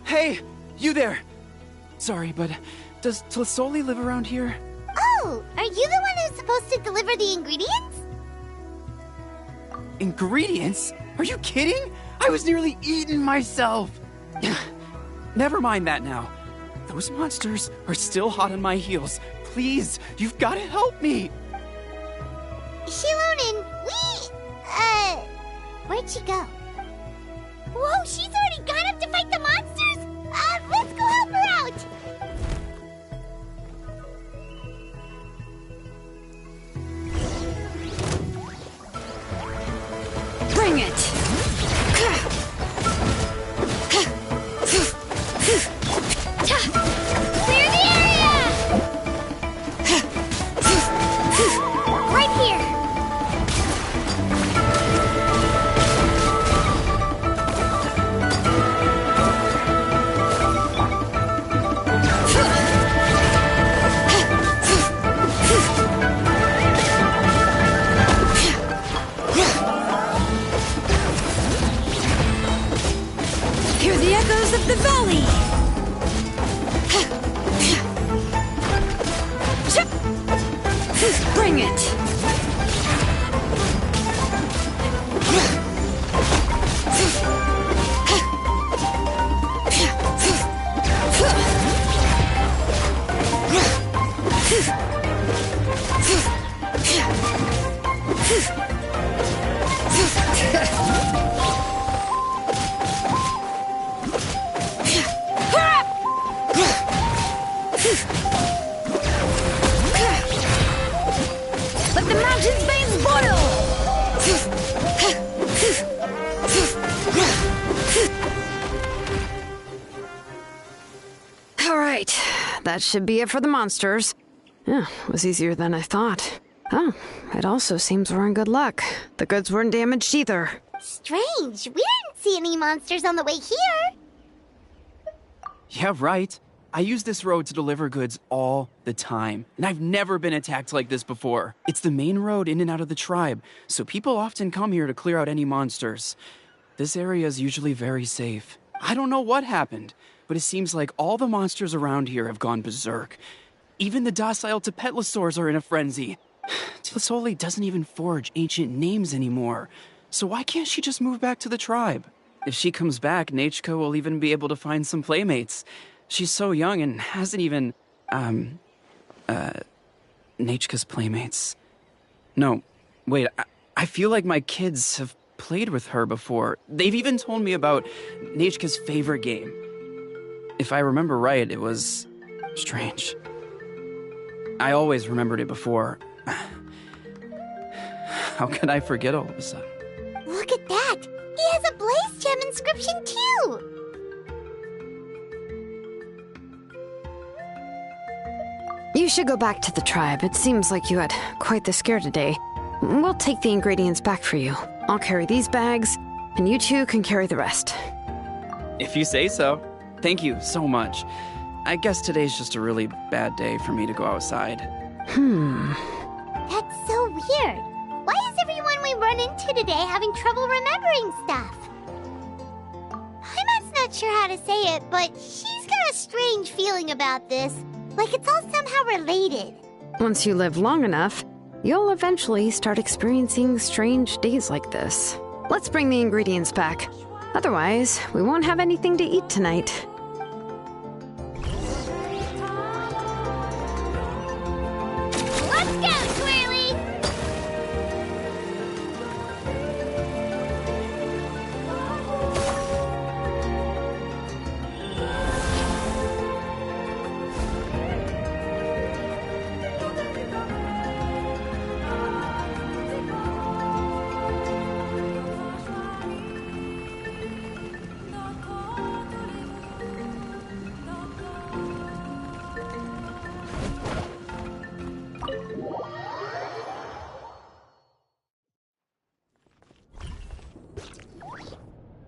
Hey, you there. Sorry, but does Tlasoli live around here? Oh, are you the one who's supposed to deliver the ingredients? Ingredients? Are you kidding? I was nearly eaten myself. Never mind that now. Those monsters are still hot on my heels. Please, you've got to help me. Xilonen, where'd she go? Whoa, she's already gone up to fight the monsters? Let's go help her out. Bring it! Clear the area! Right here. Hear the echoes of the valley! Bring it! Let the mountain's veins boil! Alright, that should be it for the monsters. Yeah, it was easier than I thought. Oh, it also seems we're in good luck. The goods weren't damaged either. Strange. We didn't see any monsters on the way here. Yeah, right. I use this road to deliver goods all the time, and I've never been attacked like this before. It's the main road in and out of the tribe, so people often come here to clear out any monsters. This area is usually very safe. I don't know what happened, but it seems like all the monsters around here have gone berserk. Even the docile Tepetlosaurs are in a frenzy. Tlasoli doesn't even forge ancient names anymore, so why can't she just move back to the tribe? If she comes back, Nechka will even be able to find some playmates. She's so young and hasn't even, Nechka's playmates. No, wait, I feel like my kids have played with her before. They've even told me about Nechka's favorite game. If I remember right, it was strange. I always remembered it before. How could I forget all of a sudden? Look at that. He has a Blaze Gem inscription too. You should go back to the tribe. It seems like you had quite the scare today. We'll take the ingredients back for you. I'll carry these bags, and you two can carry the rest. If you say so. Thank you so much. I guess today's just a really bad day for me to go outside. That's so weird. Why is everyone we run into today having trouble remembering stuff? Paimon's not sure how to say it, but she's got a strange feeling about this. Like it's all somehow related. Once you live long enough, you'll eventually start experiencing strange days like this. Let's bring the ingredients back. Otherwise, we won't have anything to eat tonight. Let's go, Twirly!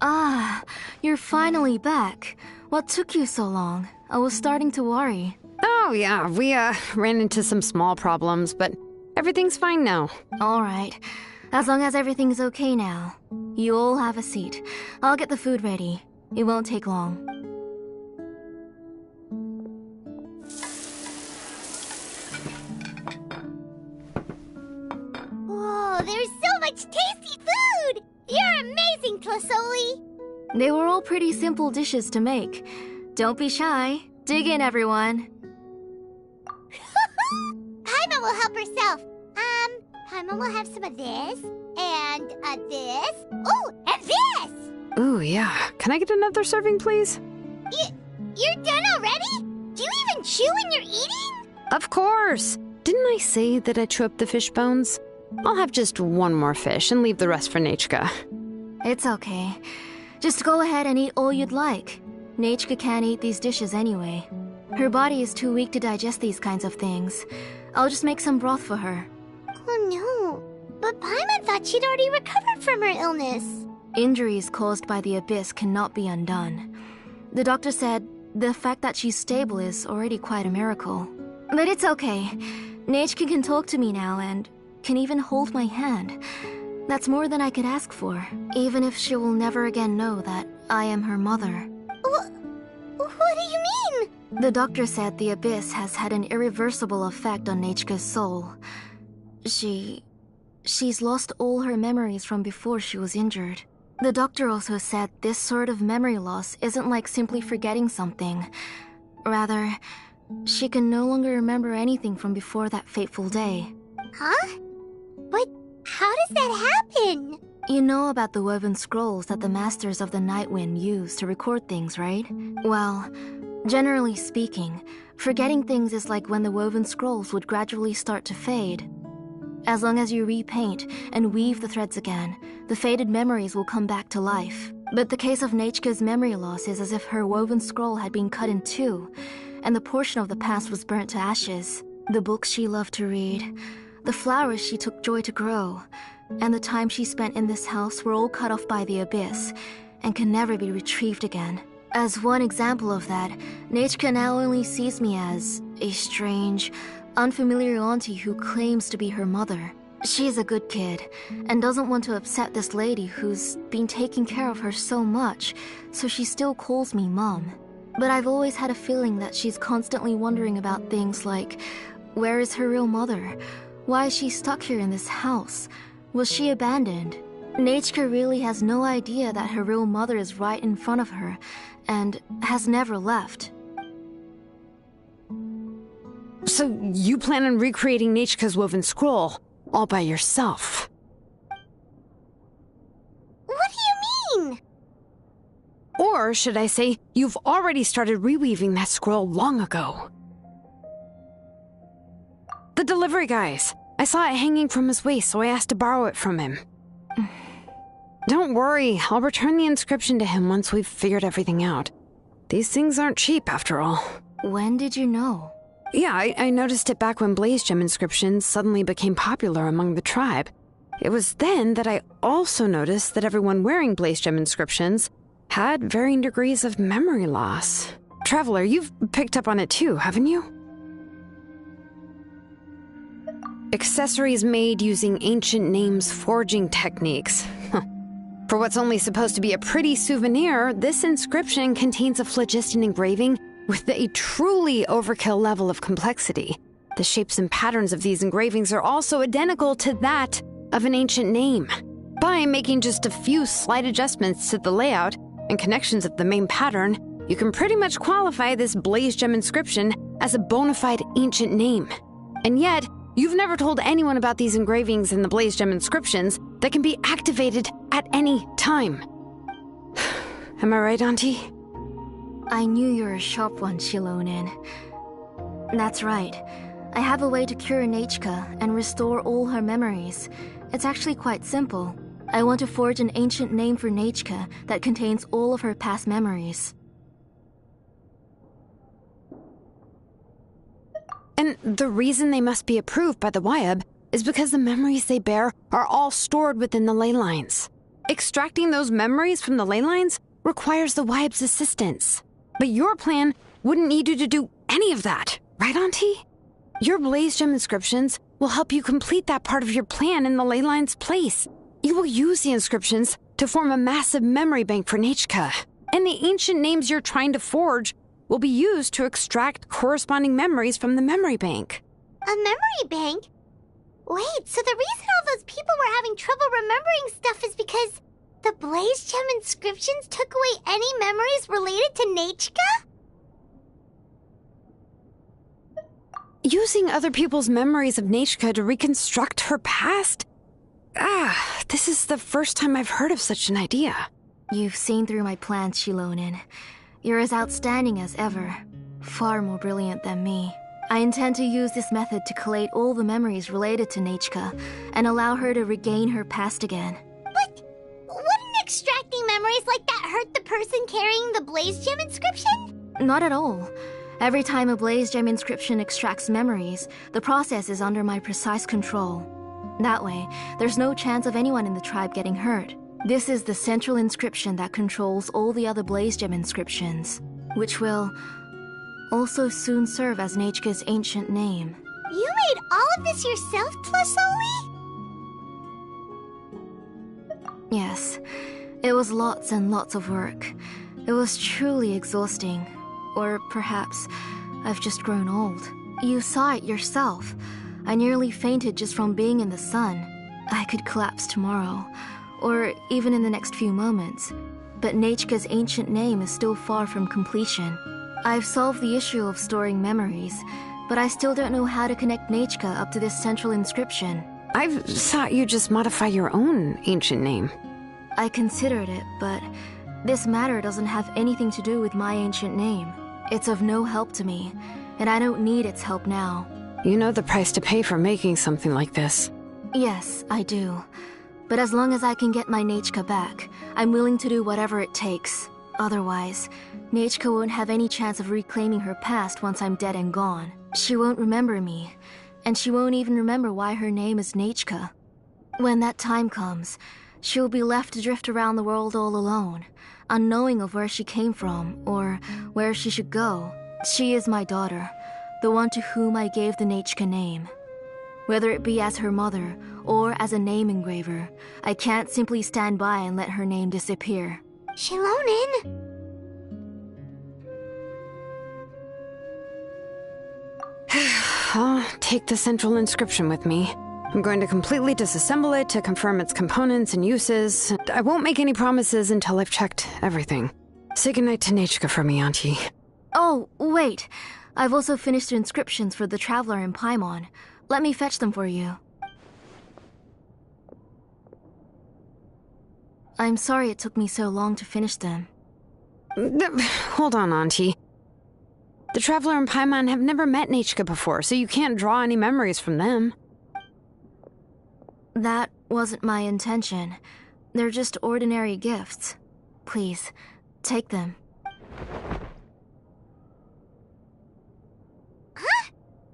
Ah, you're finally back. What took you so long? I was starting to worry. Oh yeah, we ran into some small problems, but everything's fine now. All right. As long as everything's okay now. You all have a seat. I'll get the food ready. It won't take long. Whoa, there's so much tasty food! You're amazing, Tlasoli! They were all pretty simple dishes to make. Don't be shy. Dig in, everyone. Paimon will help herself. Paimon will have some of this, and this. Oh, and this! Ooh, yeah. Can I get another serving, please? You're done already? Do you even chew when you're eating? Of course! Didn't I say that I chew up the fish bones? I'll have just one more fish and leave the rest for Nechka. It's okay. Just go ahead and eat all you'd like. Nechka can't eat these dishes anyway. Her body is too weak to digest these kinds of things. I'll just make some broth for her. Oh no, but Paimon thought she'd already recovered from her illness. Injuries caused by the abyss cannot be undone. The doctor said the fact that she's stable is already quite a miracle. But it's okay. Nechka can talk to me now and can even hold my hand. That's more than I could ask for, even if she will never again know that I am her mother. What do you mean? The doctor said the abyss has had an irreversible effect on Nechka's soul. She's lost all her memories from before she was injured. The doctor also said this sort of memory loss isn't like simply forgetting something. Rather, she can no longer remember anything from before that fateful day. Huh? But how does that happen? You know about the woven scrolls that the Masters of the Nightwind use to record things, right? Well, generally speaking, forgetting things is like when the woven scrolls would gradually start to fade. As long as you repaint and weave the threads again, the faded memories will come back to life. But the case of Nechka's memory loss is as if her woven scroll had been cut in two, and the portion of the past was burnt to ashes. The books she loved to read, the flowers she took joy to grow, and the time she spent in this house were all cut off by the abyss, and can never be retrieved again. As one example of that, Nechka now only sees me as a strange, unfamiliar auntie who claims to be her mother. She's a good kid, and doesn't want to upset this lady who's been taking care of her so much, so she still calls me Mom. But I've always had a feeling that she's constantly wondering about things like, where is her real mother? Why is she stuck here in this house? Was she abandoned? Nechka really has no idea that her real mother is right in front of her, and has never left. So you plan on recreating Nechka's woven scroll all by yourself? What do you mean? Or should I say, you've already started reweaving that scroll long ago. The delivery guys. I saw it hanging from his waist, so I asked to borrow it from him. Don't worry, I'll return the inscription to him once we've figured everything out. These things aren't cheap, after all. When did you know? Yeah, I noticed it back when Blaze Gem inscriptions suddenly became popular among the tribe. It was then that I also noticed that everyone wearing Blaze Gem inscriptions had varying degrees of memory loss. Traveler, you've picked up on it too, haven't you? Accessories made using ancient names forging techniques. For what's only supposed to be a pretty souvenir, this inscription contains a phlogiston engraving with a truly overkill level of complexity. The shapes and patterns of these engravings are also identical to that of an ancient name. By making just a few slight adjustments to the layout and connections of the main pattern, you can pretty much qualify this blaze gem inscription as a bona fide ancient name. And yet, you've never told anyone about these engravings and the blaze gem inscriptions that can be activated at any time. Am I right, Auntie? I knew you were a sharp one, Xilonen. That's right. I have a way to cure Nechka and restore all her memories. It's actually quite simple. I want to forge an ancient name for Nechka that contains all of her past memories. And the reason they must be approved by the Wyab is because the memories they bear are all stored within the ley lines. Extracting those memories from the ley lines requires the Wyab's assistance. But your plan wouldn't need you to do any of that, right, Auntie? Your blaze gem inscriptions will help you complete that part of your plan in the ley line's place. You will use the inscriptions to form a massive memory bank for Nechka. And the ancient names you're trying to forge will be used to extract corresponding memories from the memory bank. A memory bank? Wait, so the reason all those people were having trouble remembering stuff is because the blaze gem inscriptions took away any memories related to Nechka? Using other people's memories of Nechka to reconstruct her past? This is the first time I've heard of such an idea. You've seen through my plans, Xilonen. You're as outstanding as ever. Far more brilliant than me. I intend to use this method to collate all the memories related to Nechka and allow her to regain her past again. But wouldn't extracting memories like that hurt the person carrying the blaze gem inscription? Not at all. Every time a blaze gem inscription extracts memories, the process is under my precise control. That way, there's no chance of anyone in the tribe getting hurt. This is the central inscription that controls all the other blaze gem inscriptions, which will also soon serve as Nechka's ancient name. You made all of this yourself, Tlasoli? Yes, it was lots and lots of work. It was truly exhausting. Or perhaps I've just grown old. You saw it yourself. I nearly fainted just from being in the sun. I could collapse tomorrow, or even in the next few moments. But Nechka's ancient name is still far from completion. I've solved the issue of storing memories, but I still don't know how to connect Nechka up to this central inscription. I've thought you just modify your own ancient name. I considered it, but this matter doesn't have anything to do with my ancient name. It's of no help to me, and I don't need its help now. You know the price to pay for making something like this. Yes, I do. But as long as I can get my Nechka back, I'm willing to do whatever it takes. Otherwise, Nechka won't have any chance of reclaiming her past once I'm dead and gone. She won't remember me, and she won't even remember why her name is Nechka. When that time comes, she'll be left to drift around the world all alone, unknowing of where she came from or where she should go. She is my daughter, the one to whom I gave the Nechka name. Whether it be as her mother or as a name engraver, I can't simply stand by and let her name disappear. Xilonen! I'll take the central inscription with me. I'm going to completely disassemble it to confirm its components and uses. I won't make any promises until I've checked everything. Say goodnight to Nechka for me, Auntie. Oh, wait. I've also finished inscriptions for the Traveler in Paimon. Let me fetch them for you. I'm sorry it took me so long to finish them. Hold on, Auntie. The Traveler and Paimon have never met Nechka before, so you can't draw any memories from them. That wasn't my intention. They're just ordinary gifts. Please, take them. Huh?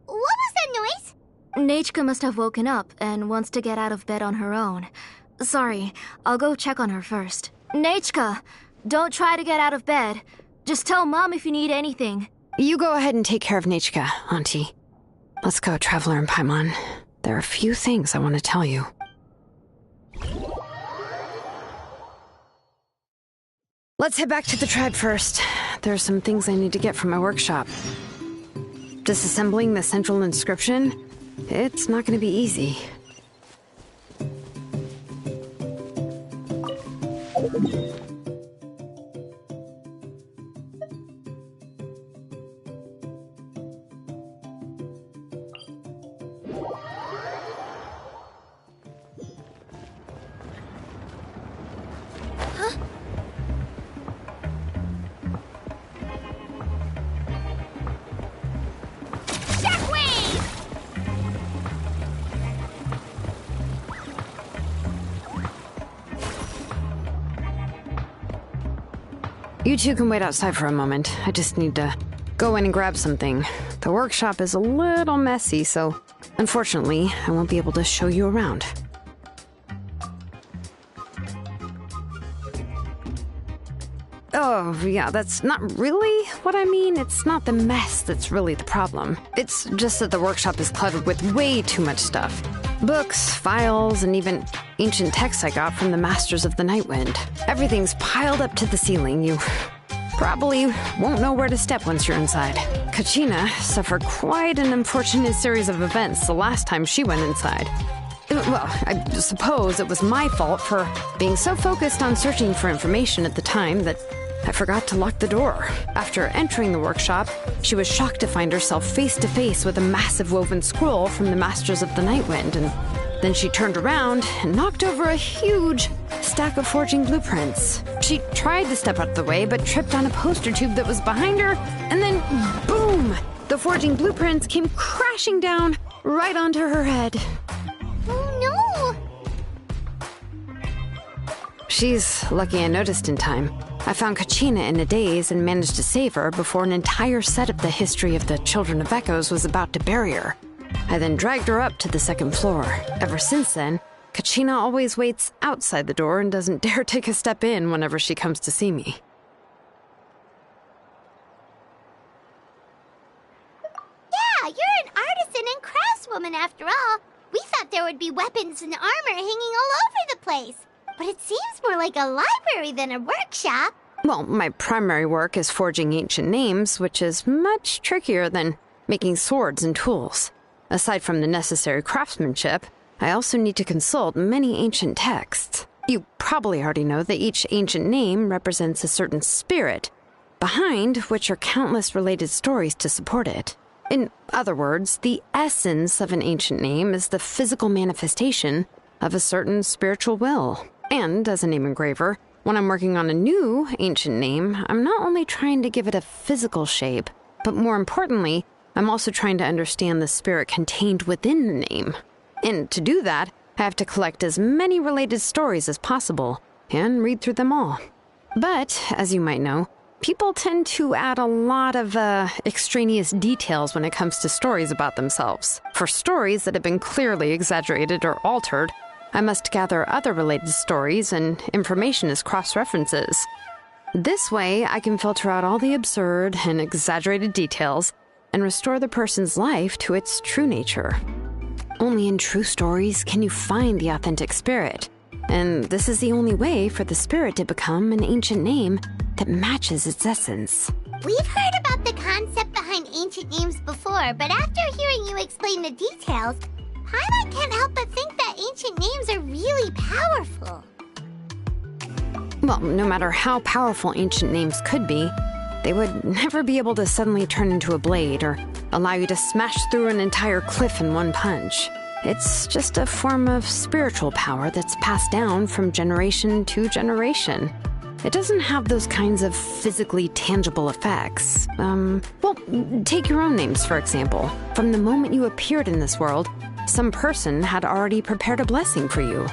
What was that noise? Nechka must have woken up and wants to get out of bed on her own. Sorry, I'll go check on her first. Nechka! Don't try to get out of bed. Just tell Mom if you need anything. You go ahead and take care of Nechka, Auntie. Let's go, Traveler and Paimon. there are a few things I want to tell you. Let's head back to the tribe first. There are some things I need to get from my workshop. Disassembling the central inscription? It's not going to be easy. You two can wait outside for a moment. I just need to go in and grab something. The workshop is a little messy, so unfortunately, I won't be able to show you around. Oh, yeah, that's not really what I mean. It's not the mess that's really the problem. It's just that the workshop is cluttered with way too much stuff. Books, files, and even ancient texts I got from the Masters of the Nightwind. Everything's piled up to the ceiling. You probably won't know where to step once you're inside. Kachina suffered quite an unfortunate series of events the last time she went inside. Well, I suppose it was my fault for being so focused on searching for information at the time that I forgot to lock the door. After entering the workshop, she was shocked to find herself face to face with a massive woven scroll from the Masters of the Nightwind, and then she turned around and knocked over a huge stack of forging blueprints. She tried to step out of the way, but tripped on a poster tube that was behind her, and then boom! The forging blueprints came crashing down right onto her head. Oh no! She's lucky I noticed in time. I found Kachina in a daze and managed to save her before an entire set of the history of the Children of Echoes was about to bury her. I then dragged her up to the second floor. Ever since then, Kachina always waits outside the door and doesn't dare take a step in whenever she comes to see me. Yeah, you're an artisan and craftswoman after all. We thought there would be weapons and armor hanging all over the place. But it seems more like a library than a workshop. Well, my primary work is forging ancient names, which is much trickier than making swords and tools. Aside from the necessary craftsmanship, I also need to consult many ancient texts. You probably already know that each ancient name represents a certain spirit, behind which are countless related stories to support it. In other words, the essence of an ancient name is the physical manifestation of a certain spiritual will. And as a name engraver, when I'm working on a new ancient name, I'm not only trying to give it a physical shape, but more importantly, I'm also trying to understand the spirit contained within the name. And to do that, I have to collect as many related stories as possible and read through them all. But, as you might know, people tend to add a lot of extraneous details when it comes to stories about themselves. For stories that have been clearly exaggerated or altered, I must gather other related stories and information as cross-references. This way, I can filter out all the absurd and exaggerated details and restore the person's life to its true nature. Only in true stories can you find the authentic spirit, and this is the only way for the spirit to become an ancient name that matches its essence. We've heard about the concept behind ancient names before, but after hearing you explain the details, Paimon can't help but think that ancient names are really powerful. Well, no matter how powerful ancient names could be, they would never be able to suddenly turn into a blade or allow you to smash through an entire cliff in one punch. It's just a form of spiritual power that's passed down from generation to generation. It doesn't have those kinds of physically tangible effects. Well, take your own names, for example. From the moment you appeared in this world, some person had already prepared a blessing for you.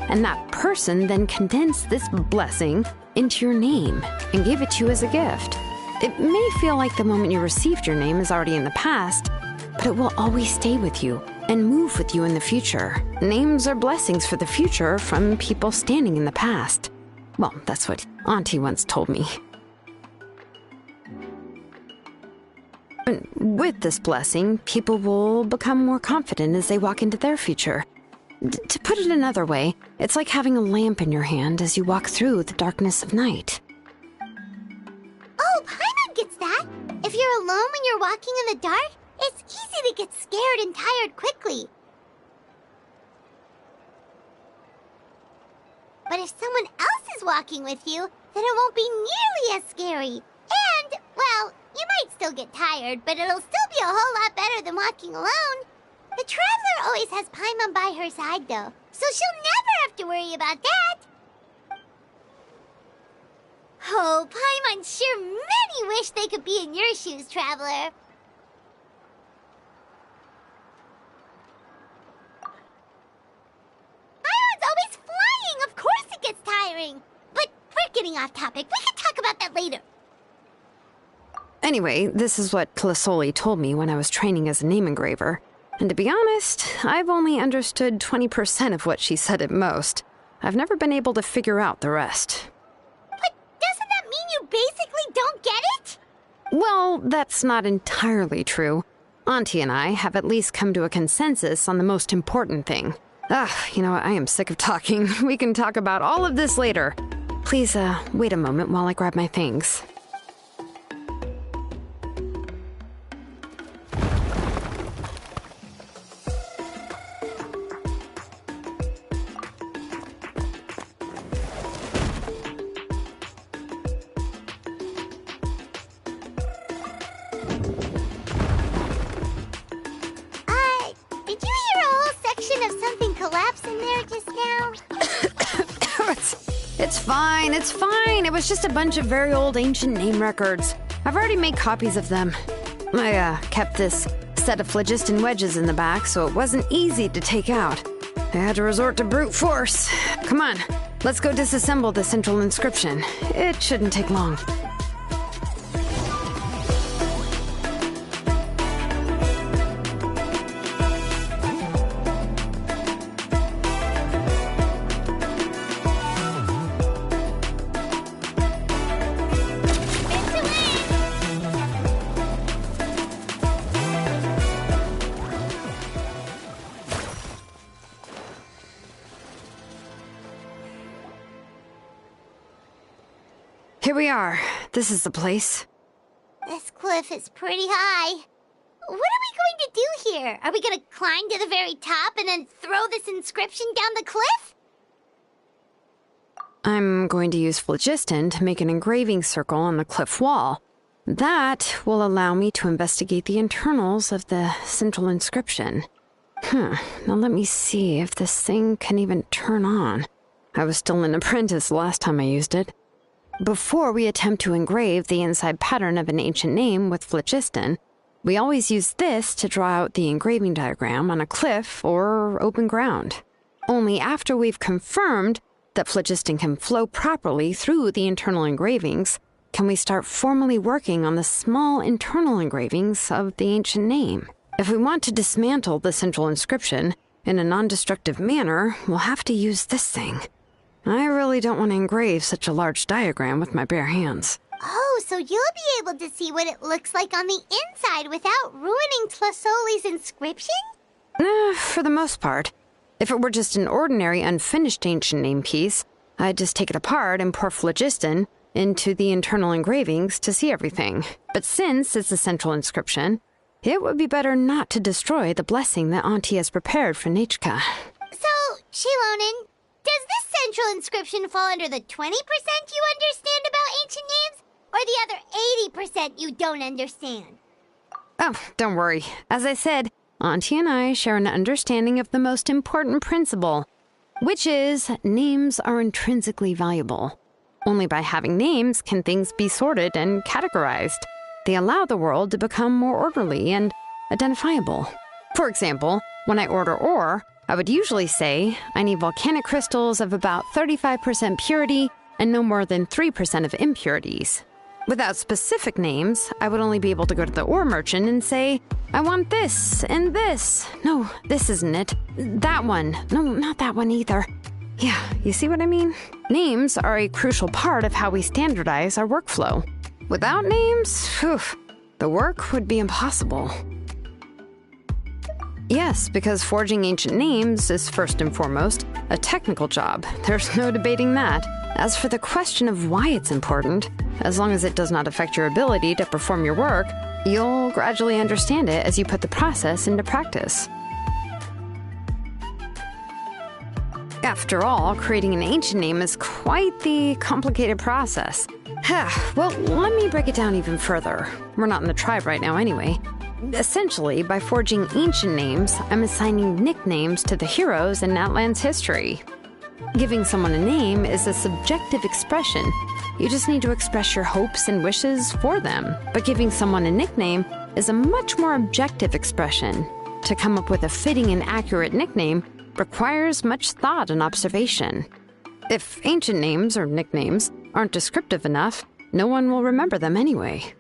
And that person then condensed this blessing into your name and gave it to you as a gift. It may feel like the moment you received your name is already in the past, but it will always stay with you and move with you in the future. Names are blessings for the future from people standing in the past. Well, that's what Auntie once told me. With this blessing, people will become more confident as they walk into their future. To put it another way, it's like having a lamp in your hand as you walk through the darkness of night. Oh, Paimon gets that. If you're alone when you're walking in the dark, it's easy to get scared and tired quickly. But if someone else is walking with you, then it won't be nearly as scary. And, well, you might still get tired, but it'll still be a whole lot better than walking alone. The Traveler always has Paimon by her side, though, so she'll never have to worry about that. Oh, Paimon sure many wish they could be in your shoes, Traveler. Paimon's always flying! Of course it gets tiring! But we're getting off topic. We can talk about that later. Anyway, this is what Tlasoli told me when I was training as a name engraver. And to be honest, I've only understood 20% of what she said at most. I've never been able to figure out the rest. But doesn't that mean you basically don't get it? Well, that's not entirely true. Auntie and I have at least come to a consensus on the most important thing. You know, I am sick of talking. We can talk about all of this later. Please, wait a moment while I grab my things. Did you hear a whole section of something collapse in there just now? It's fine, it's fine. It was just a bunch of very old ancient name records. I've already made copies of them. I kept this set of phlogiston wedges in the back, so it wasn't easy to take out. I had to resort to brute force. Come on, let's go disassemble the central inscription. It shouldn't take long. Here we are. This is the place. This cliff is pretty high. What are we going to do here? Are we going to climb to the very top and then throw this inscription down the cliff? I'm going to use phlogiston to make an engraving circle on the cliff wall. That will allow me to investigate the internals of the central inscription. Now let me see if this thing can even turn on. I was still an apprentice the last time I used it. Before we attempt to engrave the inside pattern of an ancient name with phlogiston, we always use this to draw out the engraving diagram on a cliff or open ground. Only after we've confirmed that phlogiston can flow properly through the internal engravings can we start formally working on the small internal engravings of the ancient name. If we want to dismantle the central inscription in a non-destructive manner, we'll have to use this thing. I really don't want to engrave such a large diagram with my bare hands. Oh, so you'll be able to see what it looks like on the inside without ruining Tlasoli's inscription? For the most part. If it were just an ordinary unfinished ancient name piece, I'd just take it apart and pour phlogiston into the internal engravings to see everything. But since it's a central inscription, it would be better not to destroy the blessing that Auntie has prepared for Nechka. So, Xilonen, does this central inscription fall under the 20% you understand about ancient names, or the other 80% you don't understand? Oh, don't worry. As I said, Auntie and I share an understanding of the most important principle, which is names are intrinsically valuable. Only by having names can things be sorted and categorized. They allow the world to become more orderly and identifiable. For example, when I order ore, I would usually say I need volcanic crystals of about 35% purity and no more than 3% of impurities. Without specific names, I would only be able to go to the ore merchant and say, I want this and this. No, this isn't it. That one. No, not that one either. Yeah, you see what I mean? Names are a crucial part of how we standardize our workflow. Without names, The work would be impossible. Yes, because forging ancient names is first and foremost a technical job. There's no debating that. As for the question of why it's important, as long as it does not affect your ability to perform your work, you'll gradually understand it as you put the process into practice. After all, creating an ancient name is quite the complicated process. Well, let me break it down even further. We're not in the tribe right now anyway. Essentially, by forging ancient names, I'm assigning nicknames to the heroes in Natlan's history. Giving someone a name is a subjective expression. You just need to express your hopes and wishes for them. But giving someone a nickname is a much more objective expression. To come up with a fitting and accurate nickname requires much thought and observation. If ancient names or nicknames aren't descriptive enough, no one will remember them anyway.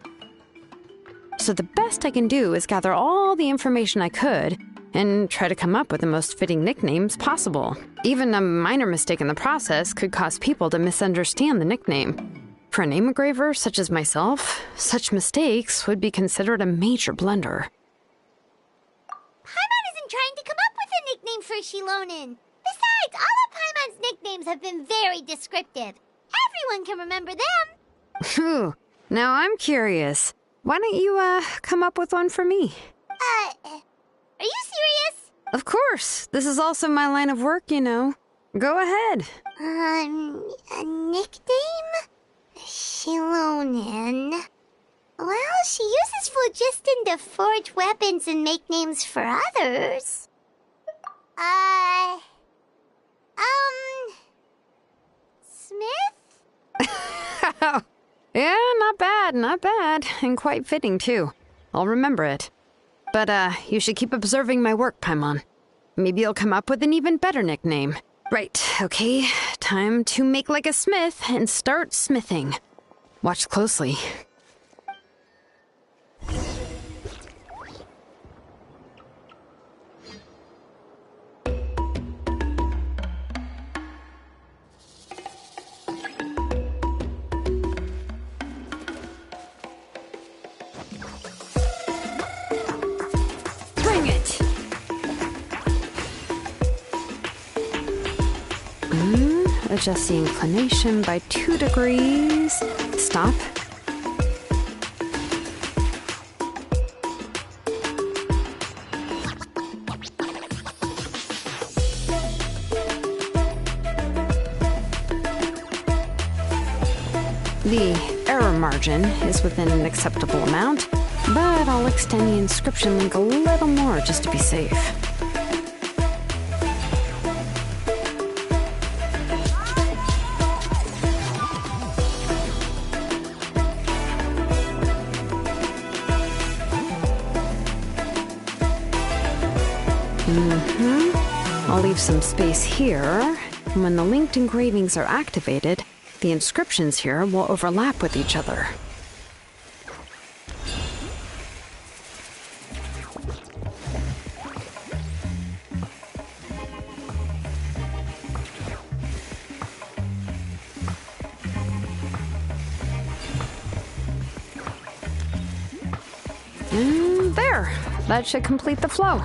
So the best I can do is gather all the information I could and try to come up with the most fitting nicknames possible. Even a minor mistake in the process could cause people to misunderstand the nickname. For a name engraver such as myself, such mistakes would be considered a major blunder. Paimon isn't trying to come up with a nickname for Xilonen. Besides, all of Paimon's nicknames have been very descriptive. Everyone can remember them. Phew. Now I'm curious. Why don't you, come up with one for me? Are you serious? Of course. This is also my line of work, you know. Go ahead. A nickname? Xilonen. Well, she uses phlogiston to forge weapons and make names for others. Smith? Yeah, not bad, and quite fitting, too. I'll remember it. But, you should keep observing my work, Paimon. Maybe you'll come up with an even better nickname. Right, okay, time to make like a smith and start smithing. Watch closely. Adjust the inclination by 2 degrees. Stop. The error margin is within an acceptable amount, but I'll extend the inscription link a little more just to be safe. I'll leave some space here, and when the linked engravings are activated, the inscriptions here will overlap with each other. And there! That should complete the flow.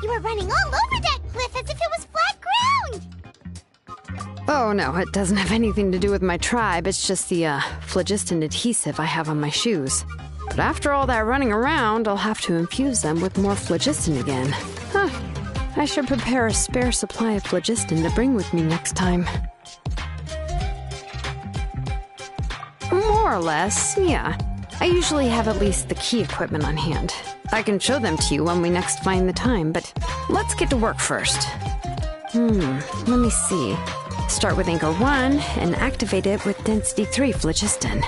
You were running all over that cliff as if it was flat ground! Oh no, it doesn't have anything to do with my tribe. It's just the, phlogiston adhesive I have on my shoes. But after all that running around, I'll have to infuse them with more phlogiston again. Huh. I should prepare a spare supply of phlogiston to bring with me next time. More or less, yeah. I usually have at least the key equipment on hand. I can show them to you when we next find the time, but let's get to work first. Let me see. Start with Anchor 1 and activate it with Density 3 phlogiston.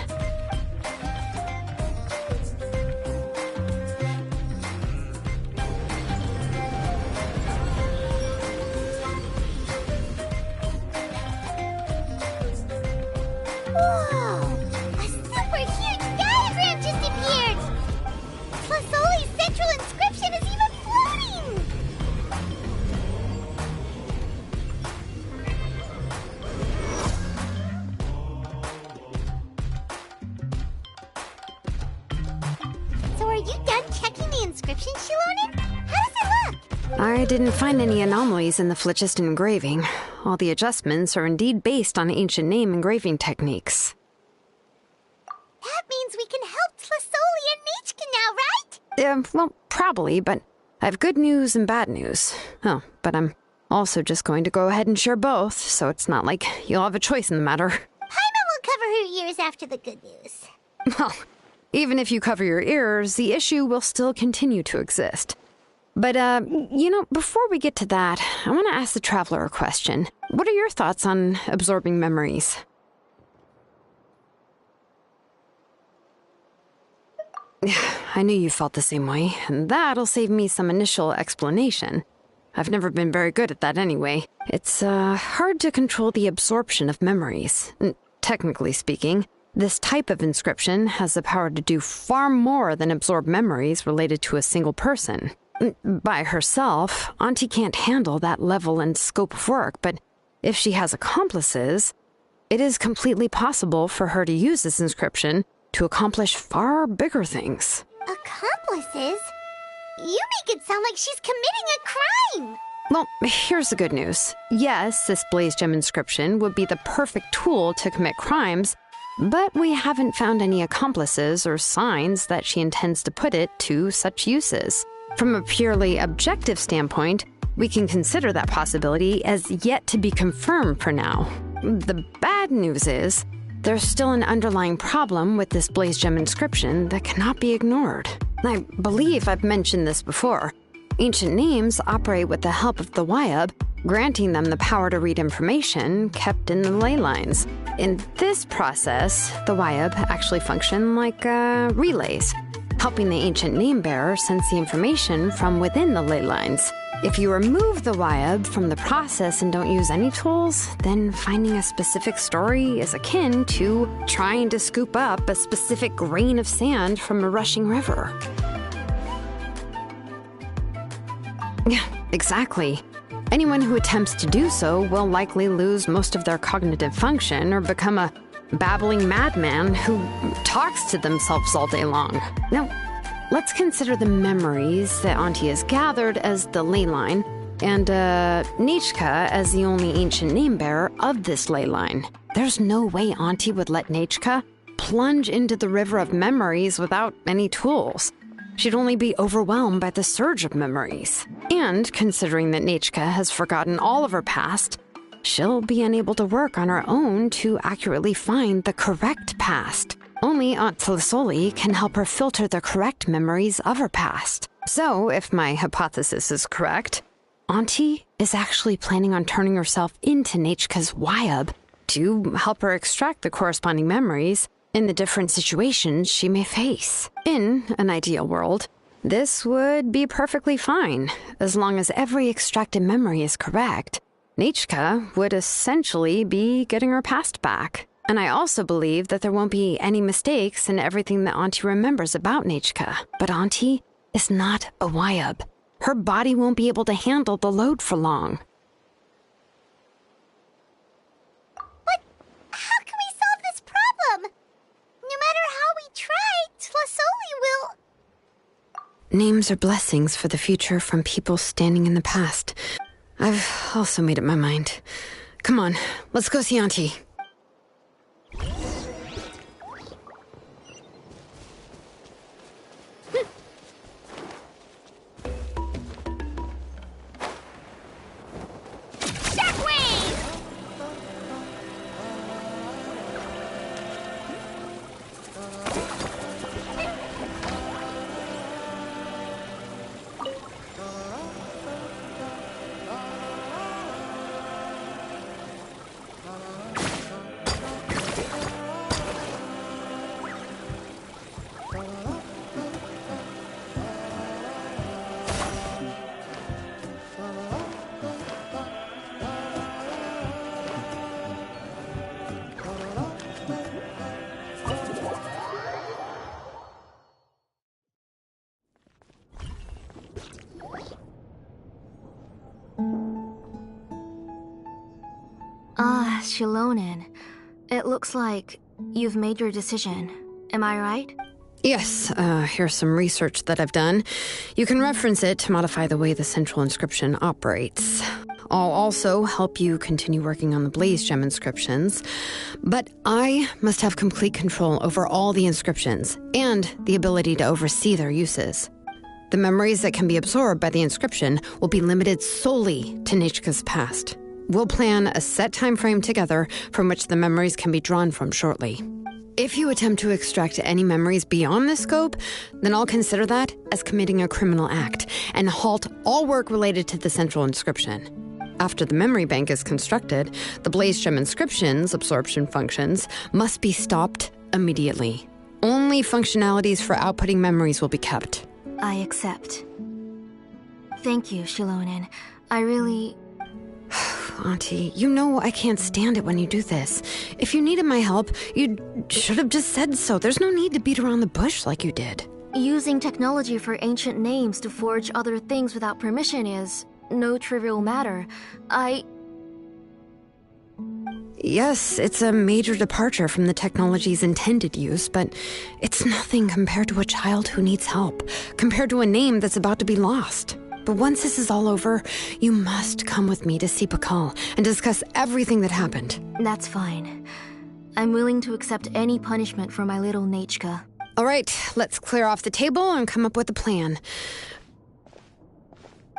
inscription, Xilonen? How does it look? I didn't find any anomalies in the Flichist engraving. All the adjustments are indeed based on ancient name engraving techniques. That means we can help Tlasoli and Nichka now, right? Well, probably, but I have good news and bad news. Oh, but I'm also just going to go ahead and share both, so it's not like you'll have a choice in the matter. Paimon will cover her ears after the good news. Well, even if you cover your ears, the issue will still continue to exist. But, before we get to that, I want to ask the Traveler a question. What are your thoughts on absorbing memories? I knew you felt the same way, and that'll save me some initial explanation. I've never been very good at that anyway. It's, hard to control the absorption of memories. Technically speaking, this type of inscription has the power to do far more than absorb memories related to a single person. By herself, Auntie can't handle that level and scope of work, but if she has accomplices, it is completely possible for her to use this inscription to accomplish far bigger things. Accomplices? You make it sound like she's committing a crime! Well, here's the good news. Yes, this Blaze Gem inscription would be the perfect tool to commit crimes, but we haven't found any accomplices or signs that she intends to put it to such uses. From a purely objective standpoint, we can consider that possibility as yet to be confirmed for now. The bad news is, there's still an underlying problem with this Blaze Gem inscription that cannot be ignored. I believe I've mentioned this before. Ancient names operate with the help of the Wyab, granting them the power to read information kept in the ley lines. In this process, the Wyab actually function like relays, helping the ancient name bearer sense the information from within the ley lines. If you remove the Wyab from the process and don't use any tools, then finding a specific story is akin to trying to scoop up a specific grain of sand from a rushing river. Yeah, exactly. Anyone who attempts to do so will likely lose most of their cognitive function or become a babbling madman who talks to themselves all day long. Now, let's consider the memories that Auntie has gathered as the ley line, and Nichka as the only ancient name bearer of this ley line. There's no way Auntie would let Nichka plunge into the river of memories without any tools. She'd only be overwhelmed by the surge of memories. And considering that Nichka has forgotten all of her past, she'll be unable to work on her own to accurately find the correct past. Only Aunt Tlasoli can help her filter the correct memories of her past. So, if my hypothesis is correct, Auntie is actually planning on turning herself into Nichka's Wyab to help her extract the corresponding memories in the different situations she may face. In an ideal world, this would be perfectly fine, as long as every extracted memory is correct. Nichka would essentially be getting her past back. And I also believe that there won't be any mistakes in everything that Auntie remembers about Nichka. But Auntie is not a Wyab. Her body won't be able to handle the load for long. But how can we solve this problem? No matter how we try, Tlasoli will... Names are blessings for the future from people standing in the past. I've also made up my mind. Come on, let's go see Auntie. Xilonen, it looks like you've made your decision. Am I right? Yes, here's some research that I've done. You can reference it to modify the way the central inscription operates. I'll also help you continue working on the Blaze Gem inscriptions, but I must have complete control over all the inscriptions and the ability to oversee their uses. The memories that can be absorbed by the inscription will be limited solely to Nechka's past. We'll plan a set time frame together from which the memories can be drawn from shortly. If you attempt to extract any memories beyond this scope, then I'll consider that as committing a criminal act and halt all work related to the central inscription. After the memory bank is constructed, the Blaze Gem inscription's absorption functions must be stopped immediately. Only functionalities for outputting memories will be kept. I accept. Thank you, Xilonen. I really... Auntie, you know I can't stand it when you do this. If you needed my help, you should have just said so. There's no need to beat around the bush like you did. Using technology for ancient names to forge other things without permission is no trivial matter. Yes, it's a major departure from the technology's intended use, but it's nothing compared to a child who needs help, compared to a name that's about to be lost. But once this is all over, you must come with me to see Pakal and discuss everything that happened. That's fine. I'm willing to accept any punishment for my little Nechka. All right, let's clear off the table and come up with a plan.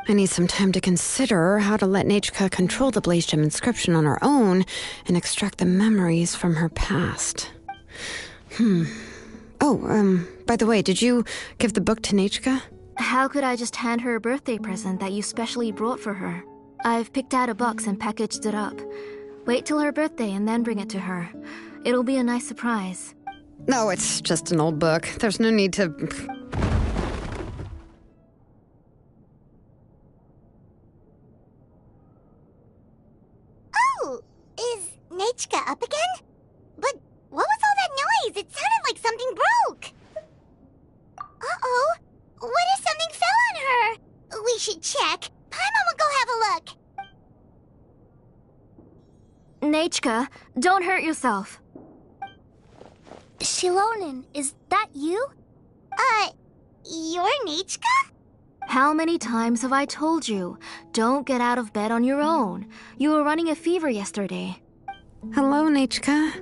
I need some time to consider how to let Nechka control the Blaze Gem inscription on her own and extract the memories from her past. Oh, by the way, did you give the book to Nechka? How could I just hand her a birthday present that you specially brought for her? I've picked out a box and packaged it up. Wait till her birthday and then bring it to her. It'll be a nice surprise. No, it's just an old book. There's no need to... Oh, is Nechka up again? But what was all that noise? It sounded like something broke. Uh-oh. What if something fell on her? We should check. Paimon will go have a look. Nechka, don't hurt yourself. Xilonen, is that you? You're Nechka? How many times have I told you? Don't get out of bed on your own. You were running a fever yesterday. Hello, Nechka.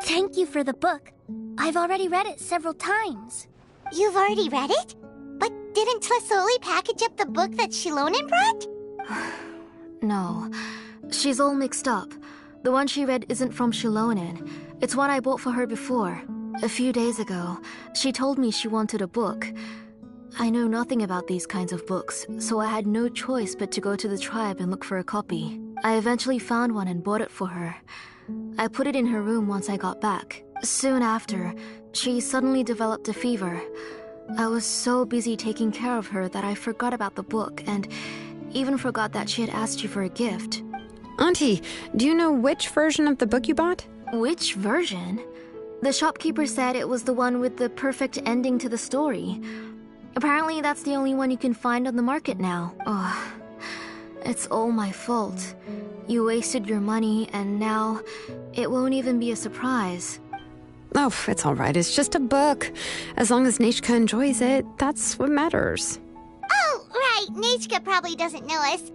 Thank you for the book. I've already read it several times. You've already read it? But didn't Tlasoli package up the book that Xilonen brought? No. She's all mixed up. The one she read isn't from Xilonen. It's one I bought for her before. A few days ago, she told me she wanted a book. I know nothing about these kinds of books, so I had no choice but to go to the tribe and look for a copy. I eventually found one and bought it for her. I put it in her room once I got back. Soon after, she suddenly developed a fever. I was so busy taking care of her that I forgot about the book and even forgot that she had asked you for a gift. Auntie, do you know which version of the book you bought? Which version? The shopkeeper said it was the one with the perfect ending to the story. Apparently that's the only one you can find on the market now. Ugh. It's all my fault. You wasted your money and now it won't even be a surprise. Oh, it's all right. It's just a book. As long as Nechka enjoys it, that's what matters. Oh, right. Nechka probably doesn't know us.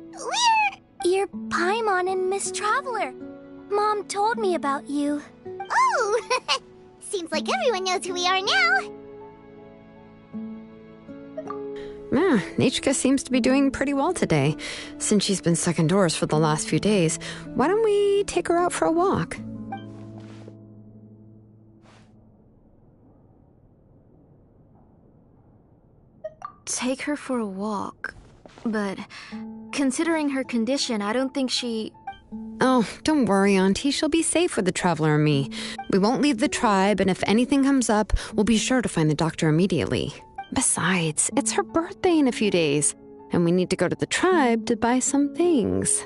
You're Paimon and Miss Traveler. Mom told me about you. Oh! Seems like everyone knows who we are now. Yeah, Nechka seems to be doing pretty well today. Since she's been stuck indoors for the last few days, why don't we take her out for a walk? Take her for a walk. But considering her condition, I don't think she... Oh, don't worry, Auntie. She'll be safe with the Traveler and me. We won't leave the tribe, and if anything comes up, we'll be sure to find the doctor immediately. Besides, it's her birthday in a few days, and we need to go to the tribe to buy some things.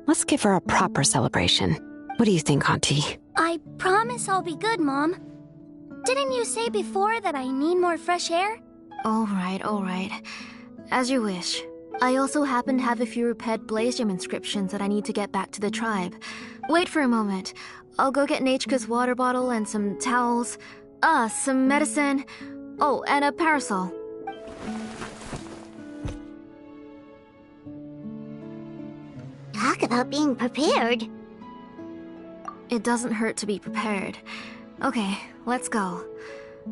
Let's give her a proper celebration. What do you think, Auntie? I promise I'll be good, Mom. Didn't you say before that I need more fresh air? All right. As you wish. I also happen to have a few repaired Blaze Gem inscriptions that I need to get back to the tribe. Wait for a moment. I'll go get Nechka's water bottle and some towels. Some medicine. Oh, and a parasol. Talk about being prepared. It doesn't hurt to be prepared. Okay, let's go.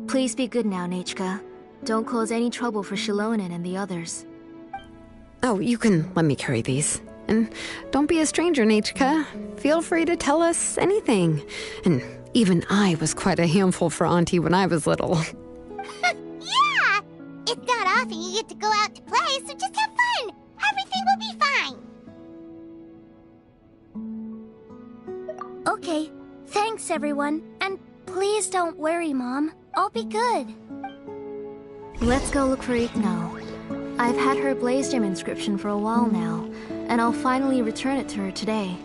Please be good now, Nechka. Don't cause any trouble for Xilonen and the others. Oh, you can let me carry these. And don't be a stranger, Nechka. Feel free to tell us anything. And even I was quite a handful for Auntie when I was little. Yeah! It's not often you get to go out to play, so just have fun. Everything will be fine. Okay, thanks everyone. And please don't worry, Mom. I'll be good. Let's go look for Igno. I've had her Blaze Gem inscription for a while now, and I'll finally return it to her today.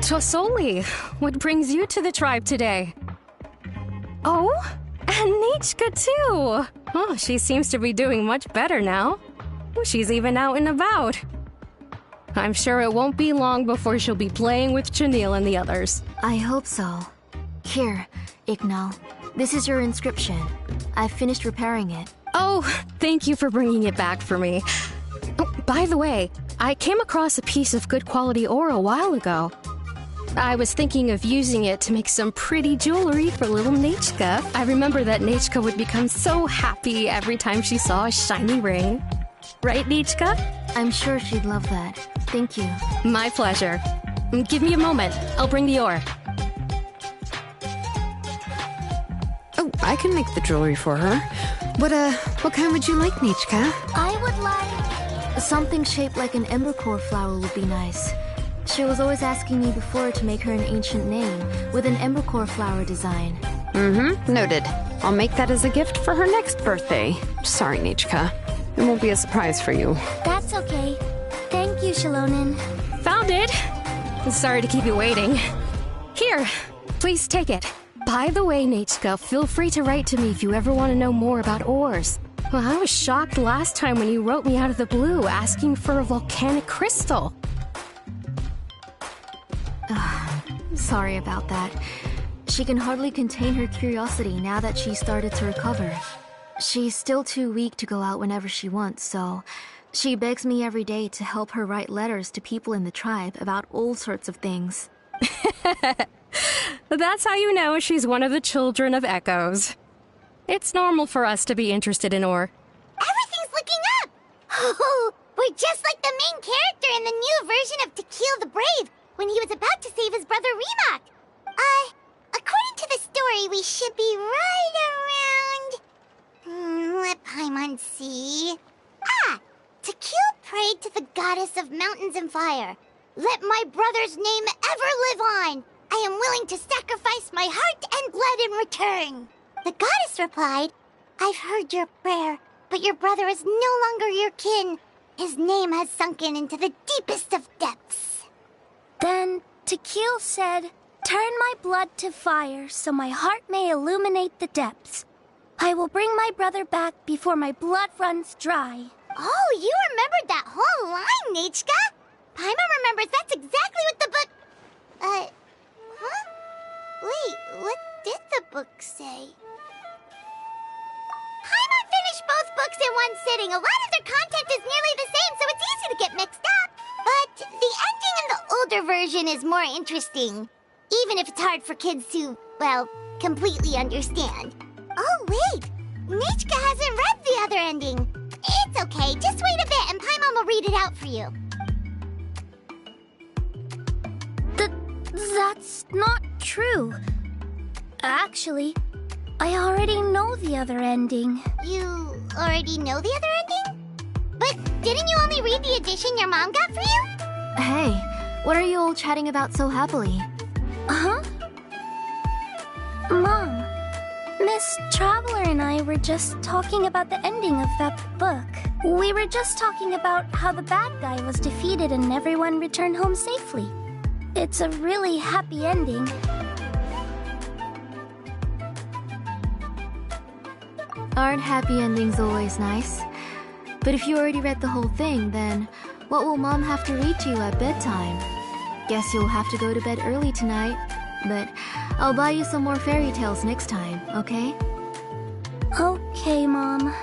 Tosoli, what brings you to the tribe today? Oh, and Nechka too! Oh, she seems to be doing much better now. She's even out and about. I'm sure it won't be long before she'll be playing with Janelle and the others. I hope so. Here, Igno. This is your inscription. I've finished repairing it. Oh, thank you for bringing it back for me. Oh, by the way, I came across a piece of good quality ore a while ago. I was thinking of using it to make some pretty jewelry for little Nechka. I remember that Nechka would become so happy every time she saw a shiny ring. Right, Nechka? I'm sure she'd love that. Thank you. My pleasure. Give me a moment. I'll bring the ore. Oh, I can make the jewelry for her. What kind would you like, Nechka? I would like... Something shaped like an embercore flower would be nice. She was always asking me before to make her an ancient name with an embercore flower design. Noted. I'll make that as a gift for her next birthday. Sorry, Nechka. It won't be a surprise for you. That's okay. Thank you, Xilonen. Found it! Sorry to keep you waiting. Here, please take it. By the way, Nechka, feel free to write to me if you ever want to know more about ores. Well, I was shocked last time when you wrote me out of the blue asking for a volcanic crystal. Sorry about that. She can hardly contain her curiosity now that she's started to recover. She's still too weak to go out whenever she wants, so she begs me every day to help her write letters to people in the tribe about all sorts of things. That's how you know she's one of the children of Echoes. It's normal for us to be interested in ore. Everything's looking up! Oh, we're just like the main character in the new version of To Kill the Brave, when he was about to save his brother Remak. According to the story, we should be right around... let Paimon see... To Kill prayed to the goddess of mountains and fire. Let my brother's name ever live on. I am willing to sacrifice my heart and blood in return. The goddess replied, I've heard your prayer, but your brother is no longer your kin. His name has sunken into the deepest of depths. Then Tequil said, turn my blood to fire so my heart may illuminate the depths. I will bring my brother back before my blood runs dry. Oh, you remembered that whole line, Nechka. Paimon remembers that's exactly what the book... Wait, what did the book say? Paimon finished both books in one sitting. A lot of their content is nearly the same, so it's easy to get mixed up. But the ending in the older version is more interesting, even if it's hard for kids to, well, completely understand. Oh, wait! Nechka hasn't read the other ending. It's okay, just wait a bit and Paimon will read it out for you. That's not true. Actually, I already know the other ending. You already know the other ending? But didn't you only read the edition your mom got for you? Hey, what are you all chatting about so happily? Huh? Mom, Miss Traveler and I were just talking about the ending of that book. We were just talking about how the bad guy was defeated and everyone returned home safely. It's a really happy ending. Aren't happy endings always nice? But if you already read the whole thing, then what will Mom have to read to you at bedtime? Guess you'll have to go to bed early tonight. But I'll buy you some more fairy tales next time, okay? Okay, Mom.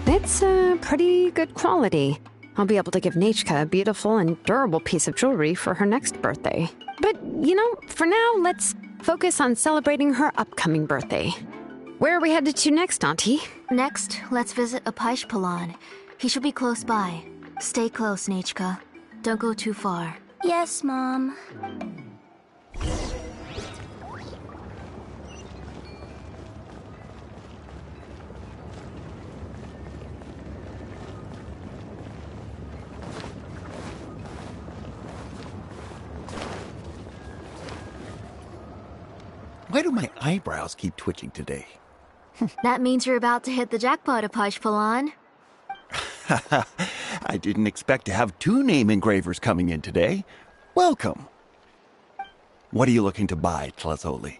It's pretty good quality. I'll be able to give Nechka a beautiful and durable piece of jewelry for her next birthday. But, for now, let's focus on celebrating her upcoming birthday. Where are we headed to next, Auntie? Next, let's visit Apishpalan. He should be close by. Stay close, Nechka. Don't go too far. Yes, Mom. Why do my eyebrows keep twitching today? That means you're about to hit the jackpot, Apishpalan. I didn't expect to have 2 name engravers coming in today. Welcome. What are you looking to buy, Tlazoli?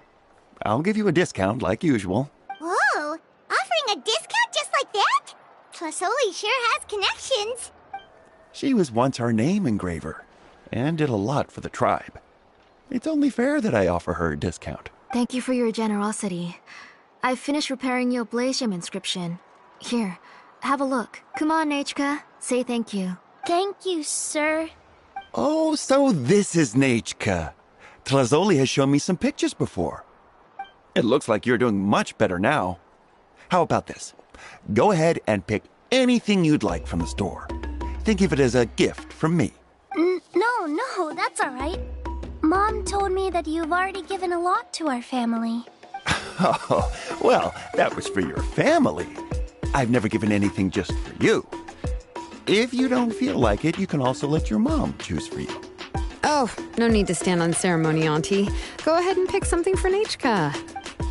I'll give you a discount like usual. Whoa! Offering a discount just like that? Tlasoli sure has connections. She was once our name engraver and did a lot for the tribe. It's only fair that I offer her a discount. Thank you for your generosity. I've finished repairing your Blasium inscription. Here, have a look. Come on, Nechka. Say thank you. Thank you, sir. Oh, so this is Nechka. Tlazoli has shown me some pictures before. It looks like you're doing much better now. How about this? Go ahead and pick anything you'd like from the store. Think of it as a gift from me. No, that's all right. Mom told me that you've already given a lot to our family. Oh, well, that was for your family. I've never given anything just for you. If you don't feel like it, you can also let your mom choose for you. Oh, no need to stand on ceremony, Auntie. Go ahead and pick something for Nechka.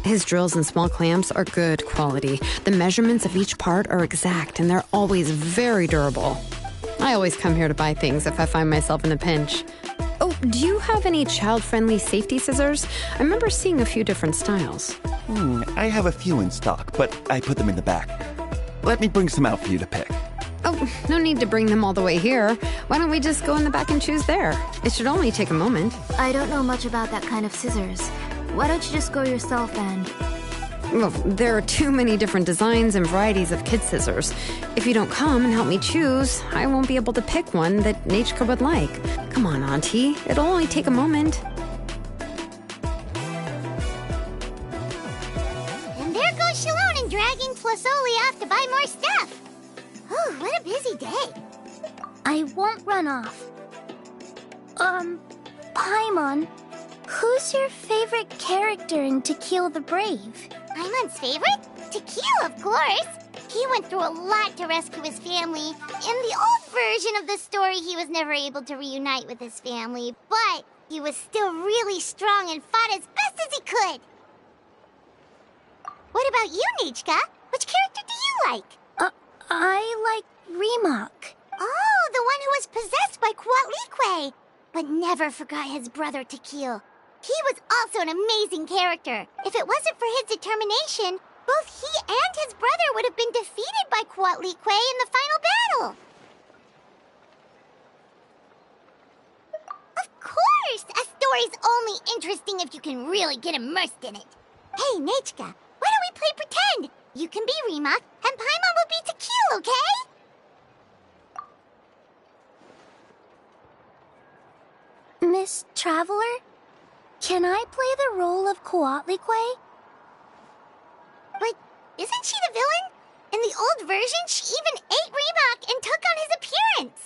His drills and small clamps are good quality. The measurements of each part are exact, and they're always very durable. I always come here to buy things if I find myself in a pinch. Oh, do you have any child-friendly safety scissors? I remember seeing a few different styles. I have a few in stock, but I put them in the back. Let me bring some out for you to pick. Oh, no need to bring them all the way here. Why don't we just go in the back and choose there? It should only take a moment. I don't know much about that kind of scissors. Why don't you just go yourself and... Well, there are too many different designs and varieties of kid scissors. If you don't come and help me choose, I won't be able to pick one that Nechka would like. Come on, Auntie. It'll only take a moment. And there goes Xilonen dragging Tlasoli off to buy more stuff. Oh, what a busy day. I won't run off. Paimon, who's your favorite character in To Kill the Brave? Paimon's favorite? To Kill, of course. He went through a lot to rescue his family. In the old version of the story, he was never able to reunite with his family, but he was still really strong and fought as best as he could. What about you, Nechka? Which character do you like? I like Remak. Oh, the one who was possessed by Kuatlique, but never forgot his brother Tequil. He was also an amazing character. If it wasn't for his determination, both he and his brother would have been defeated by Kuatlique in the final battle. Of course! A story's only interesting if you can really get immersed in it. Hey, Nechka, why don't we play pretend? You can be Remak, and Paimon will be Tequil, okay? Miss Traveler, can I play the role of Kuatlique? But isn't she the villain? In the old version, she even ate Remak and took on his appearance.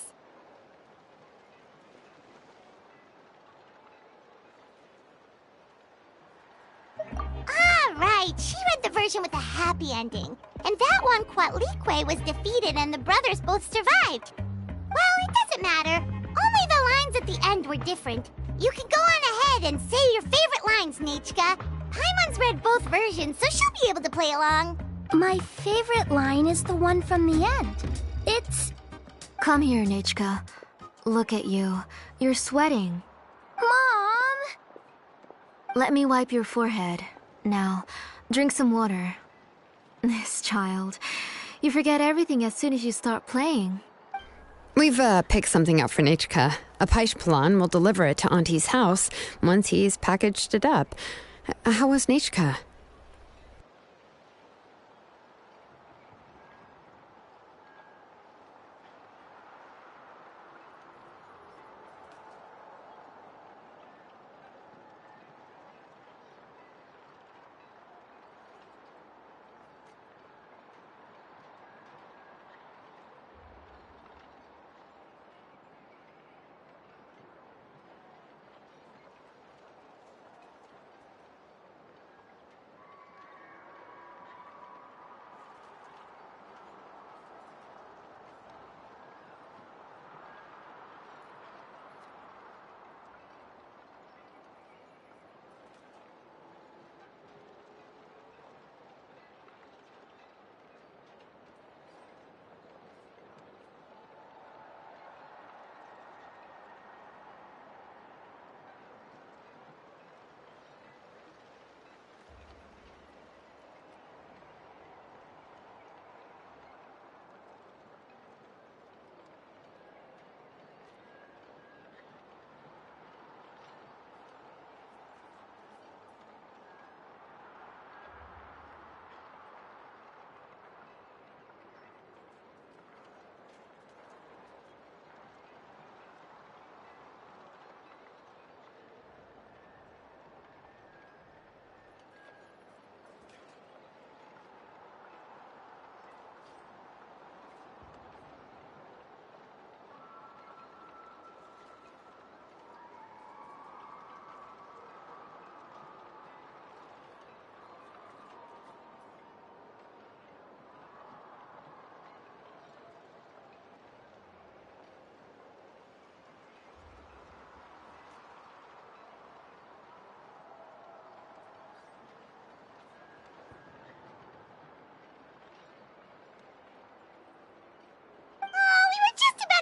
Ah, right. She read the version with a happy ending. And that one, Kuatlique was defeated and the brothers both survived. Well, it doesn't matter. Only the lines at the end were different. You can go on ahead and say your favorite lines, Nechka. Paimon's read both versions, so she'll be able to play along. My favorite line is the one from the end. It's... Come here, Nechka. Look at you. You're sweating. Mom! Let me wipe your forehead. Now, drink some water. This child. You forget everything as soon as you start playing. We've picked something out for Nechka. A Paishpalan will deliver it to Auntie's house once he's packaged it up. How was Nechka?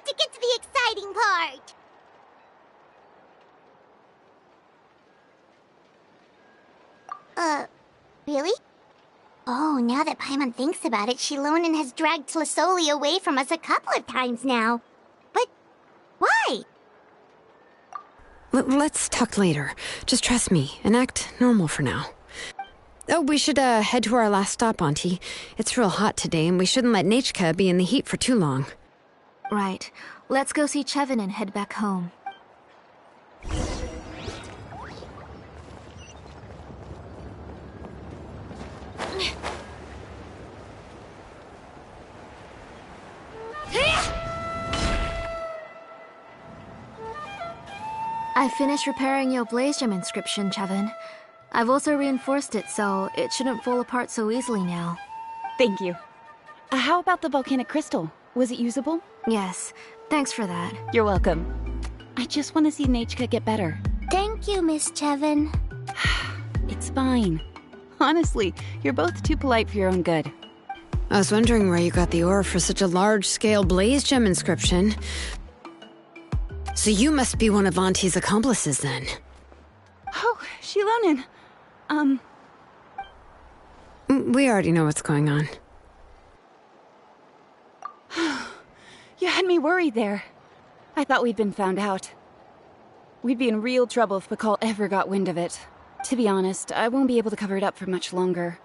To get to the exciting part. Really? Oh, now that Paimon thinks about it, Xilonen has dragged Tlasoli away from us a couple of times now. But why? Let's talk later. Just trust me and act normal for now. Oh, we should head to our last stop, Auntie. It's real hot today, and we shouldn't let Nechka be in the heat for too long. Right. Let's go see Chevin and head back home. I finished repairing your Blaze Gem inscription, Chevin. I've also reinforced it, so it shouldn't fall apart so easily now. Thank you. How about the volcanic crystal? Was it usable? Yes. Thanks for that. You're welcome. I just want to see Nechka get better. Thank you, Miss Chevin. It's fine. Honestly, you're both too polite for your own good. I was wondering where you got the ore for such a large-scale Blaze Gem inscription. So you must be one of Auntie's accomplices, then. Oh, Xilonen. We already know what's going on. You had me worried there. I thought we'd been found out. We'd be in real trouble if Pakal ever got wind of it. To be honest, I won't be able to cover it up for much longer.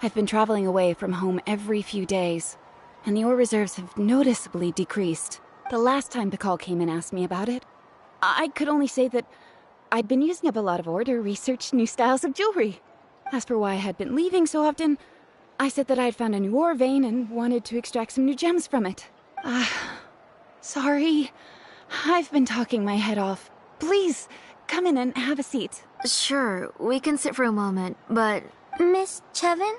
I've been traveling away from home every few days, and the ore reserves have noticeably decreased. The last time Pakal came and asked me about it, I could only say that I'd been using up a lot of ore to research new styles of jewelry. As for why I had been leaving so often, I said that I'd found a new ore vein and wanted to extract some new gems from it. Sorry. I've been talking my head off. Please, come in and have a seat. Sure, we can sit for a moment, but... Miss Chevin,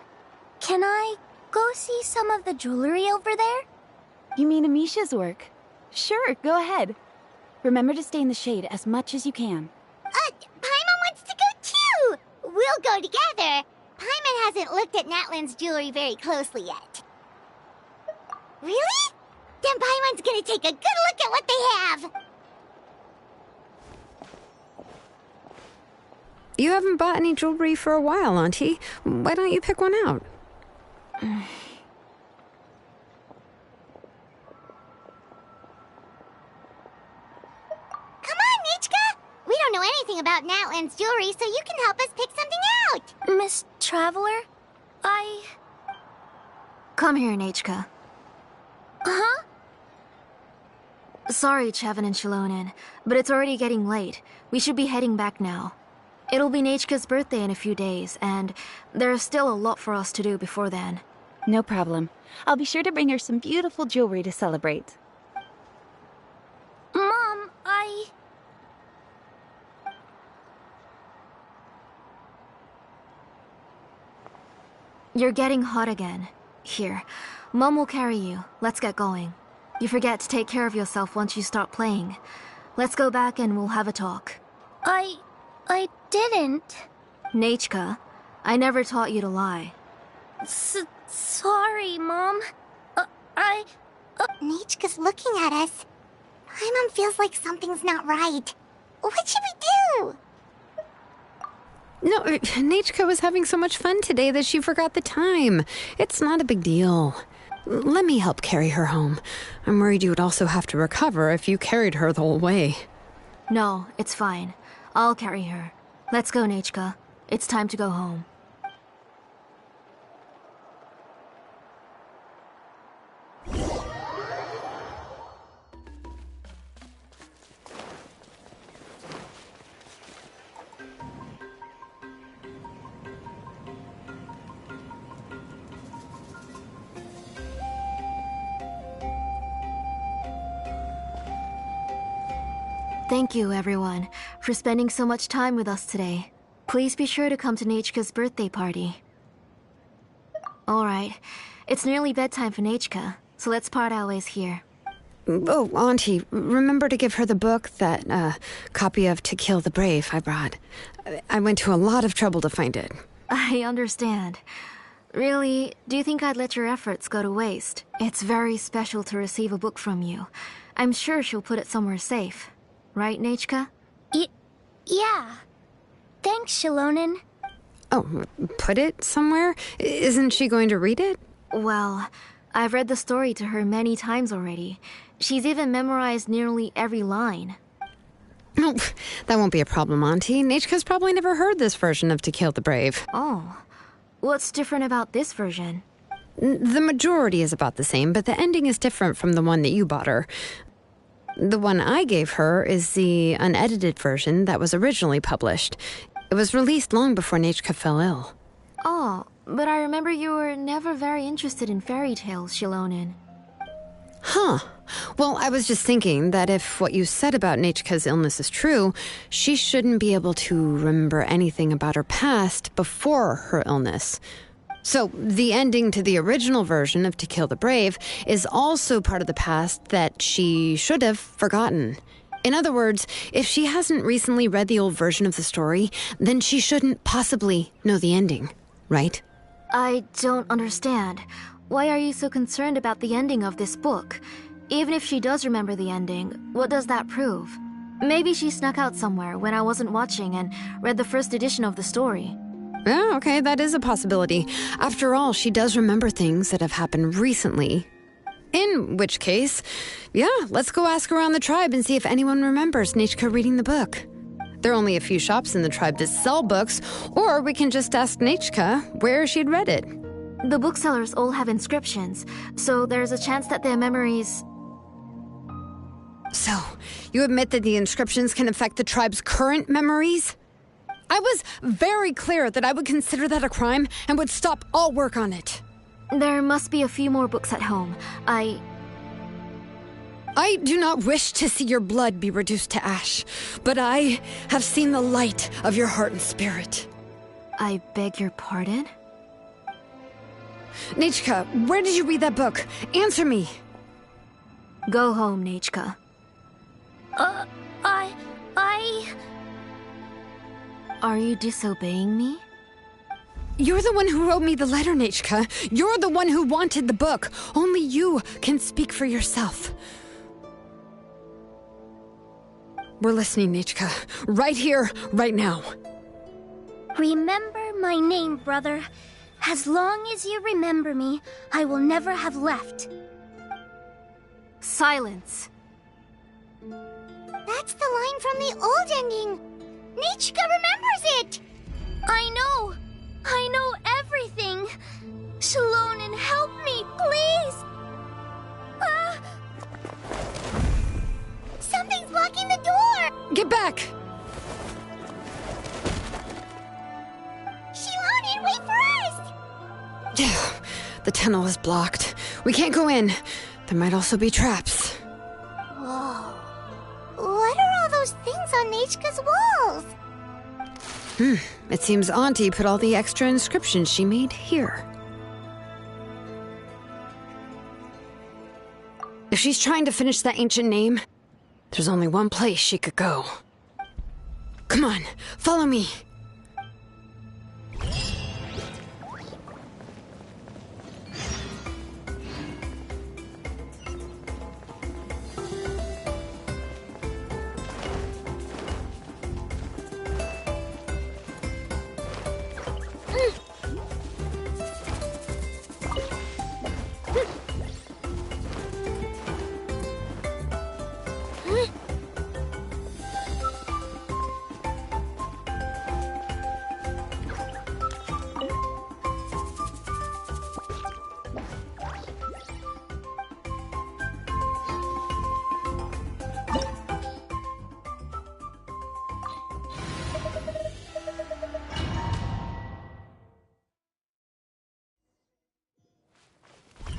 can I go see some of the jewelry over there? You mean Amisha's work? Sure, go ahead. Remember to stay in the shade as much as you can. Paimon wants to go too! Will We'll go together. Paimon hasn't looked at Natlan's jewelry very closely yet. Really? Then Paimon's gonna take a good look at what they have. You haven't bought any jewelry for a while, Auntie. Why don't you pick one out? Come on, Nichka! We don't know anything about Natlan's jewelry, so you can help us pick something out! Miss Traveler, Come here, Nechka. Huh? Sorry, Chevin and Xilonen, but it's already getting late. We should be heading back now. It'll be Nechka's birthday in a few days, and there's still a lot for us to do before then. No problem. I'll be sure to bring her some beautiful jewelry to celebrate. Mom, You're getting hot again. Here, Mom will carry you. Let's get going. You forget to take care of yourself once you start playing. Let's go back and we'll have a talk. I didn't. Nechka, I never taught you to lie. Sorry, Mom. Nichka's looking at us. Paimon feels like something's not right. What should we do? No, Nechka was having so much fun today that she forgot the time. It's not a big deal. Let me help carry her home. I'm worried you would also have to recover if you carried her the whole way. No, it's fine. I'll carry her. Let's go, Nechka. It's time to go home. Thank you, everyone, for spending so much time with us today. Please be sure to come to Nechka's birthday party. Alright, it's nearly bedtime for Nechka, so let's part our ways here. Oh, Auntie, remember to give her the book, that copy of To Kill the Brave I brought. I went to a lot of trouble to find it. I understand. Really, do you think I'd let your efforts go to waste? It's very special to receive a book from you. I'm sure she'll put it somewhere safe. Right, Nechka? Yeah. Thanks, Xilonen. Oh, put it somewhere? Isn't she going to read it? Well, I've read the story to her many times already. She's even memorized nearly every line. Oh, that won't be a problem, Auntie. Nechka's probably never heard this version of To Kill the Brave. Oh. What's different about this version? The majority is about the same, but the ending is different from the one that you bought her. The one I gave her is the unedited version that was originally published. It was released long before Nechka fell ill. Oh, but I remember you were never very interested in fairy tales, Xilonen. Huh. Well, I was just thinking that if what you said about Nechka's illness is true, she shouldn't be able to remember anything about her past before her illness. So, the ending to the original version of To Kill the Brave is also part of the past that she should have forgotten. In other words, if she hasn't recently read the old version of the story, then she shouldn't possibly know the ending, right? I don't understand. Why are you so concerned about the ending of this book? Even if she does remember the ending, what does that prove? Maybe she snuck out somewhere when I wasn't watching and read the first edition of the story. Oh, okay, that is a possibility. After all, she does remember things that have happened recently. In which case, yeah, let's go ask around the tribe and see if anyone remembers Nechka reading the book. There are only a few shops in the tribe that sell books, or we can just ask Nechka where she'd read it. The booksellers all have inscriptions, so there's a chance that their memories... So, you admit that the inscriptions can affect the tribe's current memories? I was very clear that I would consider that a crime and would stop all work on it. There must be a few more books at home. I do not wish to see your blood be reduced to ash, but I have seen the light of your heart and spirit. I beg your pardon? Nechka, where did you read that book? Answer me. Go home, Nechka. I... Are you disobeying me? You're the one who wrote me the letter, Nechka. You're the one who wanted the book. Only you can speak for yourself. We're listening, Nechka. Right here, right now. Remember my name, brother. As long as you remember me, I will never have left. Silence. That's the line from the old ending. Nechka remembers it. I know everything. Xilonen, help me, please. Something's blocking the door. Get back! Xilonen, wait for us. The tunnel is blocked. We can't go in. There might also be traps. Whoa. What are all those things on Nechka's walls? It seems Auntie put all the extra inscriptions she made here. If she's trying to finish that ancient name, there's only one place she could go. Come on, follow me.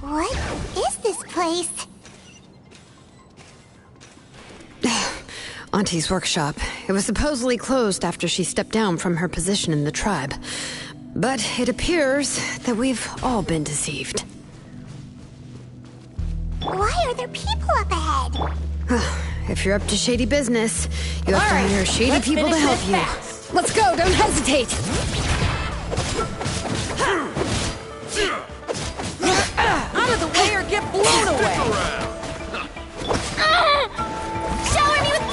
What is this place? Auntie's workshop. It was supposedly closed after she stepped down from her position in the tribe. But it appears that we've all been deceived. Why are there people up ahead? If you're up to shady business, you have to hire shady people to help you. Let's go, don't hesitate! Out of the way or get blown away! Shower me with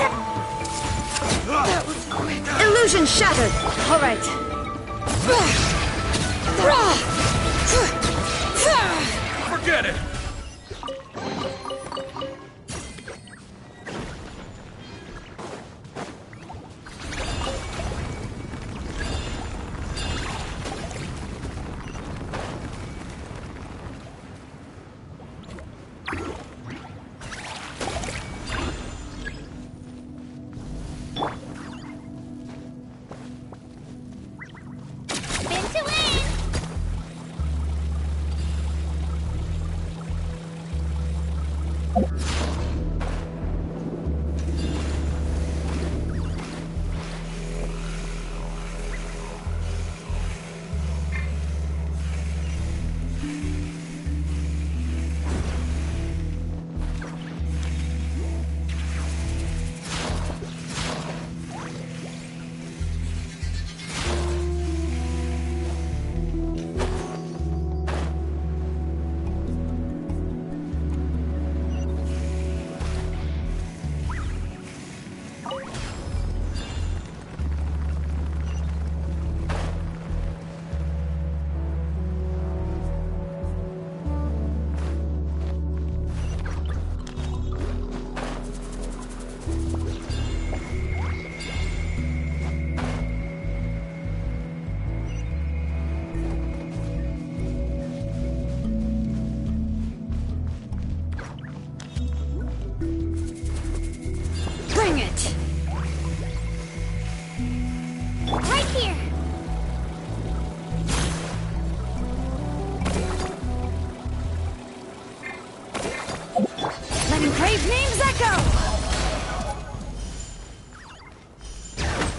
Illusion shattered! Alright. Forget it!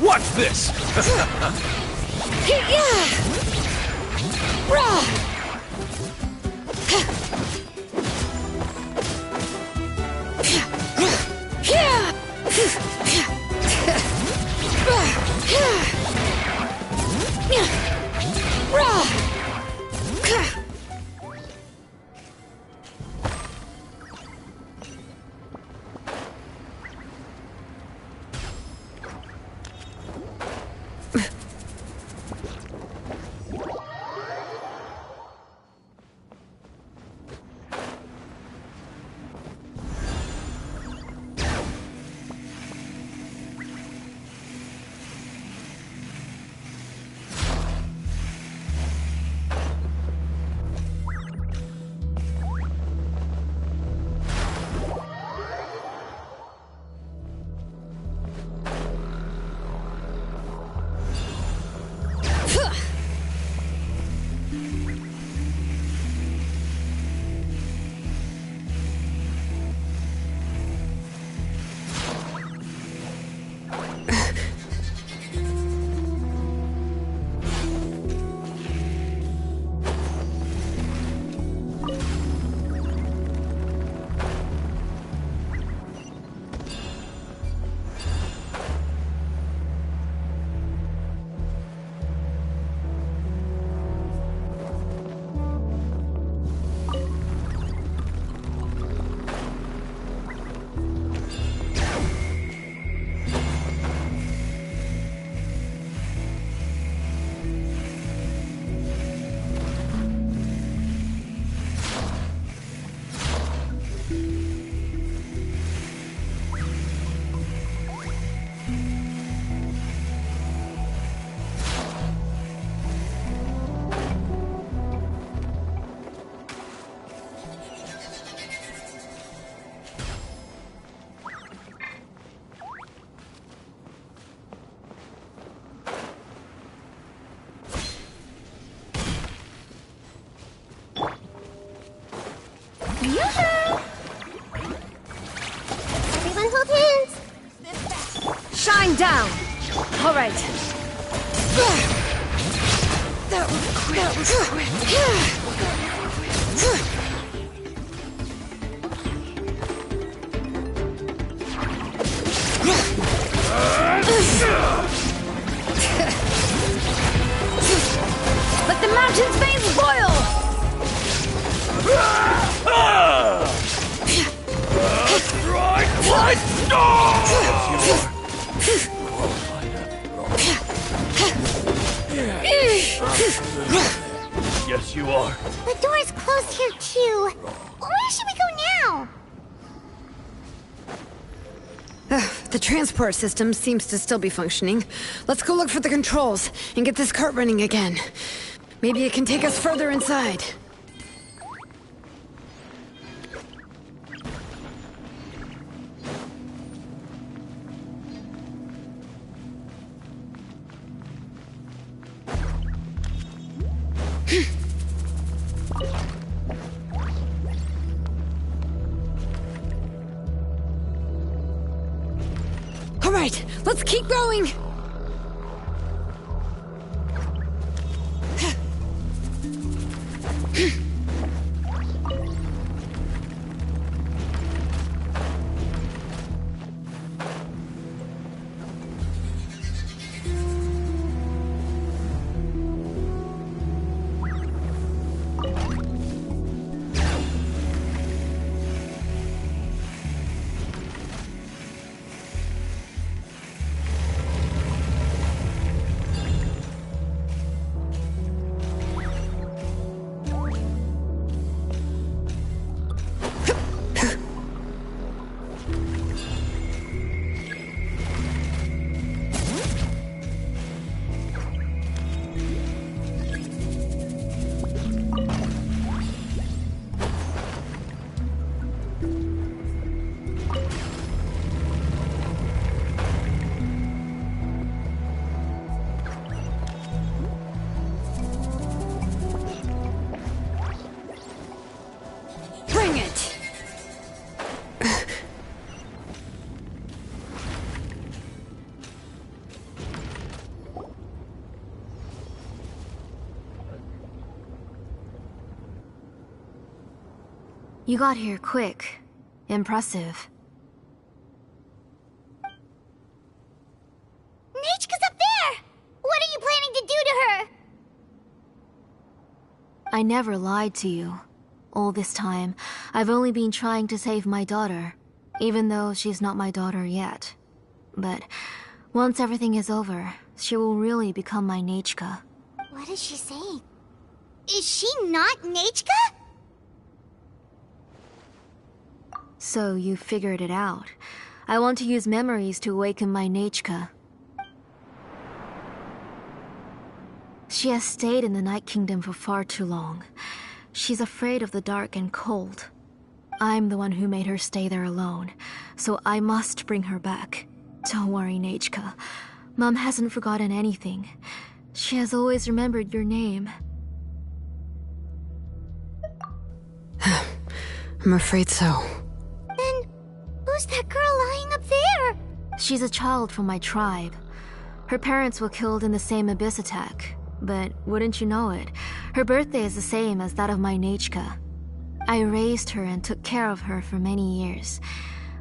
Watch this! Shine down! All right. That was Let the mountain's veins boil! Strike like storm! Yes, you are. The door's closed here, too. Where should we go now? The transport system seems to still be functioning. Let's go look for the controls and get this cart running again. Maybe it can take us further inside. All right, let's keep going. Bring it! You got here quick. Impressive. Nechka's up there! What are you planning to do to her? I never lied to you. All this time, I've only been trying to save my daughter, even though she's not my daughter yet. But once everything is over, she will really become my Nechka. What is she saying? Is she not Nechka? So you figured it out. I want to use memories to awaken my Nechka. She has stayed in the Night Kingdom for far too long. She's afraid of the dark and cold. I'm the one who made her stay there alone, so I must bring her back. Don't worry, Nechka. Mom hasn't forgotten anything. She has always remembered your name. I'm afraid so. Then, who's that girl lying up there? She's a child from my tribe. Her parents were killed in the same abyss attack. But wouldn't you know it, her birthday is the same as that of my Nechka. I raised her and took care of her for many years.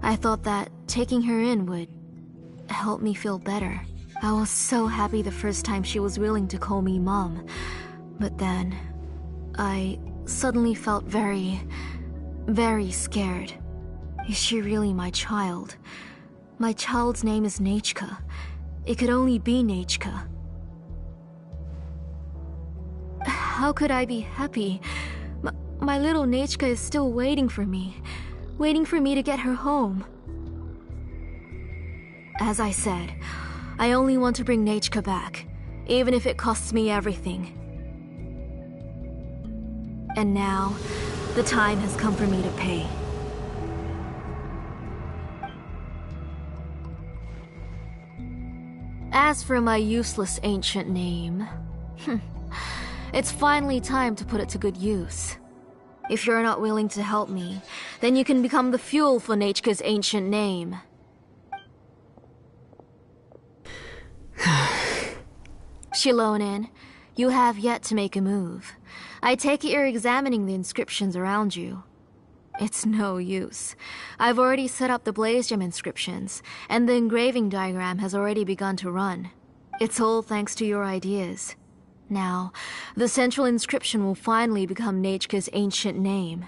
I thought that taking her in would help me feel better. I was so happy the first time she was willing to call me Mom. But then, I suddenly felt very scared. Is she really my child? My child's name is Nechka. It could only be Nechka. How could I be happy? My little Nechka is still waiting for me to get her home. As I said, I only want to bring Nechka back, even if it costs me everything. And now, the time has come for me to pay. As for my useless ancient name, it's finally time to put it to good use. If you're not willing to help me, then you can become the fuel for Nechka's ancient name. Xilonen, you have yet to make a move. I take it you're examining the inscriptions around you. It's no use. I've already set up the blaze gem inscriptions, and the engraving diagram has already begun to run. It's all thanks to your ideas. Now, the central inscription will finally become Nechka's ancient name.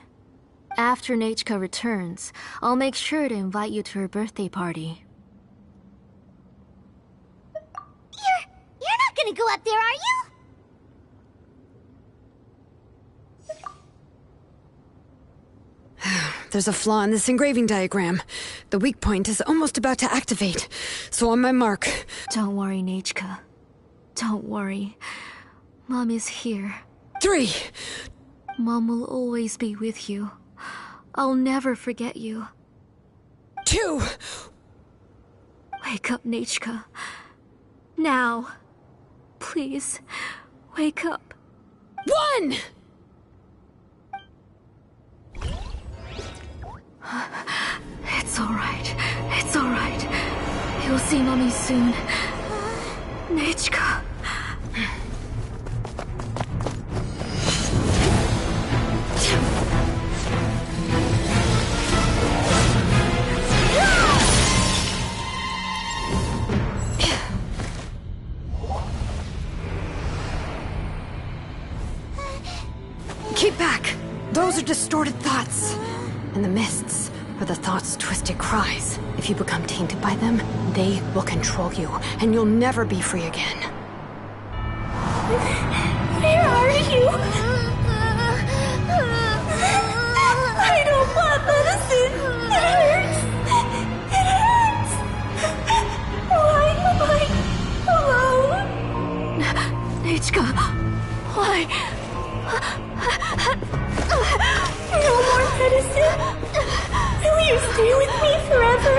After Nechka returns, I'll make sure to invite you to her birthday party. You're not gonna go up there, are you? There's a flaw in this engraving diagram. The weak point is almost about to activate. So on my mark. Don't worry, Nechka. Don't worry. Mom is here. 3. Mom will always be with you. I'll never forget you. 2. Wake up, Nechka. Now. Please, wake up. 1! It's alright. It's alright. You'll see Mommy soon. Nechka. Keep back! Those are distorted thoughts. And the mists are the thoughts' twisted cries. If you become tainted by them, they will control you, and you'll never be free again. Where are you? I don't want medicine. It hurts. It hurts. Why am I alone? Nechka, why? No more medicine. Will you stay with me forever?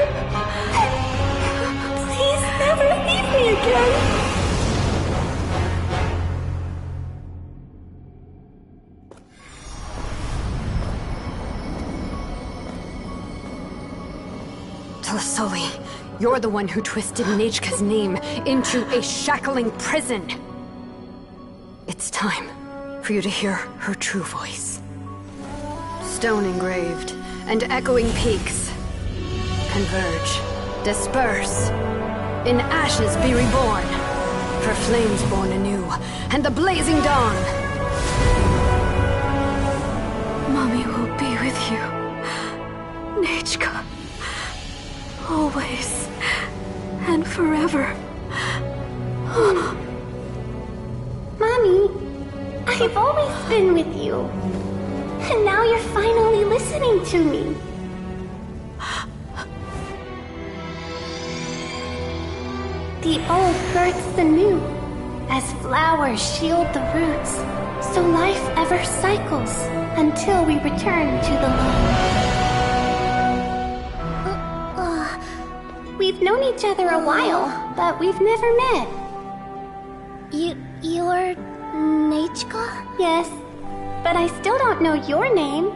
Please never leave me again. Tlasoli, you're the one who twisted Nechka's name into a shackling prison. It's time for you to hear her true voice. Stone engraved and echoing peaks converge, disperse, in ashes be reborn, for flames born anew, and the blazing dawn. Mommy will be with you, Nechka, always and forever. Mommy, I've always been with you. And now you're finally listening to me. The old births the new, as flowers shield the roots, so life ever cycles until we return to the loam. We've known each other a while, but we've never met. You're Nechka? Yes, but I still don't know your name.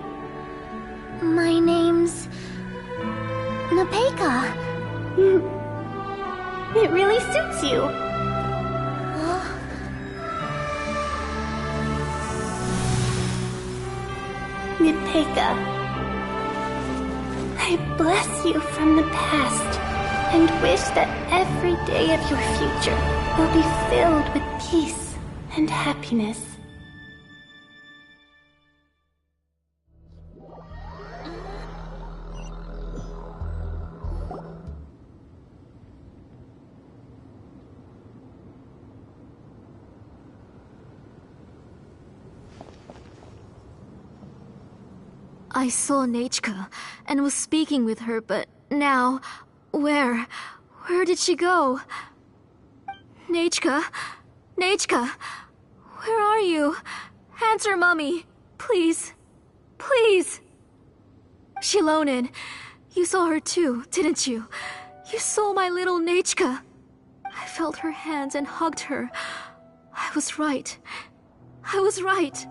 My name's Napeka. It really suits you. Napeka, I bless you from the past and wish that every day of your future will be filled with peace and happiness. I saw Nechka and was speaking with her, but now, where did she go? Nechka? Nechka? Where are you? Answer, Mummy. Please. Please. Xilonen, you saw her too, didn't you? You saw my little Nechka. I felt her hands and hugged her. I was right. I was right.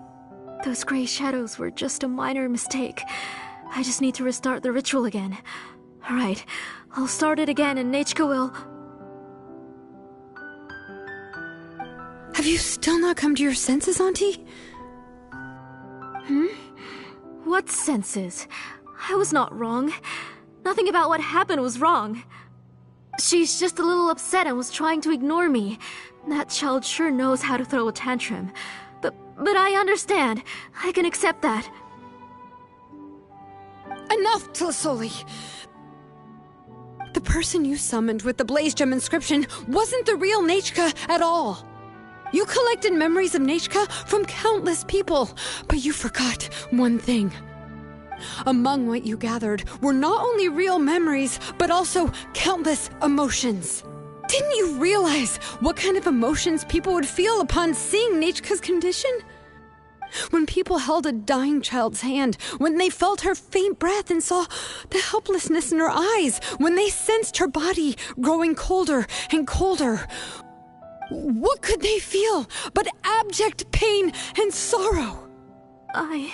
Those gray shadows were just a minor mistake. I just need to restart the ritual again. Alright, I'll start it again and Nechka will... Have you still not come to your senses, Auntie? What senses? I was not wrong. Nothing about what happened was wrong. She's just a little upset and was trying to ignore me. That child sure knows how to throw a tantrum. But I understand. I can accept that. Enough, Tlasoli! The person you summoned with the Blaze Gem inscription wasn't the real Nechka at all. You collected memories of Nechka from countless people, but you forgot one thing. Among what you gathered were not only real memories, but also countless emotions. Didn't you realize what kind of emotions people would feel upon seeing Nechka's condition? When people held a dying child's hand, when they felt her faint breath and saw the helplessness in her eyes, when they sensed her body growing colder and colder, what could they feel but abject pain and sorrow? I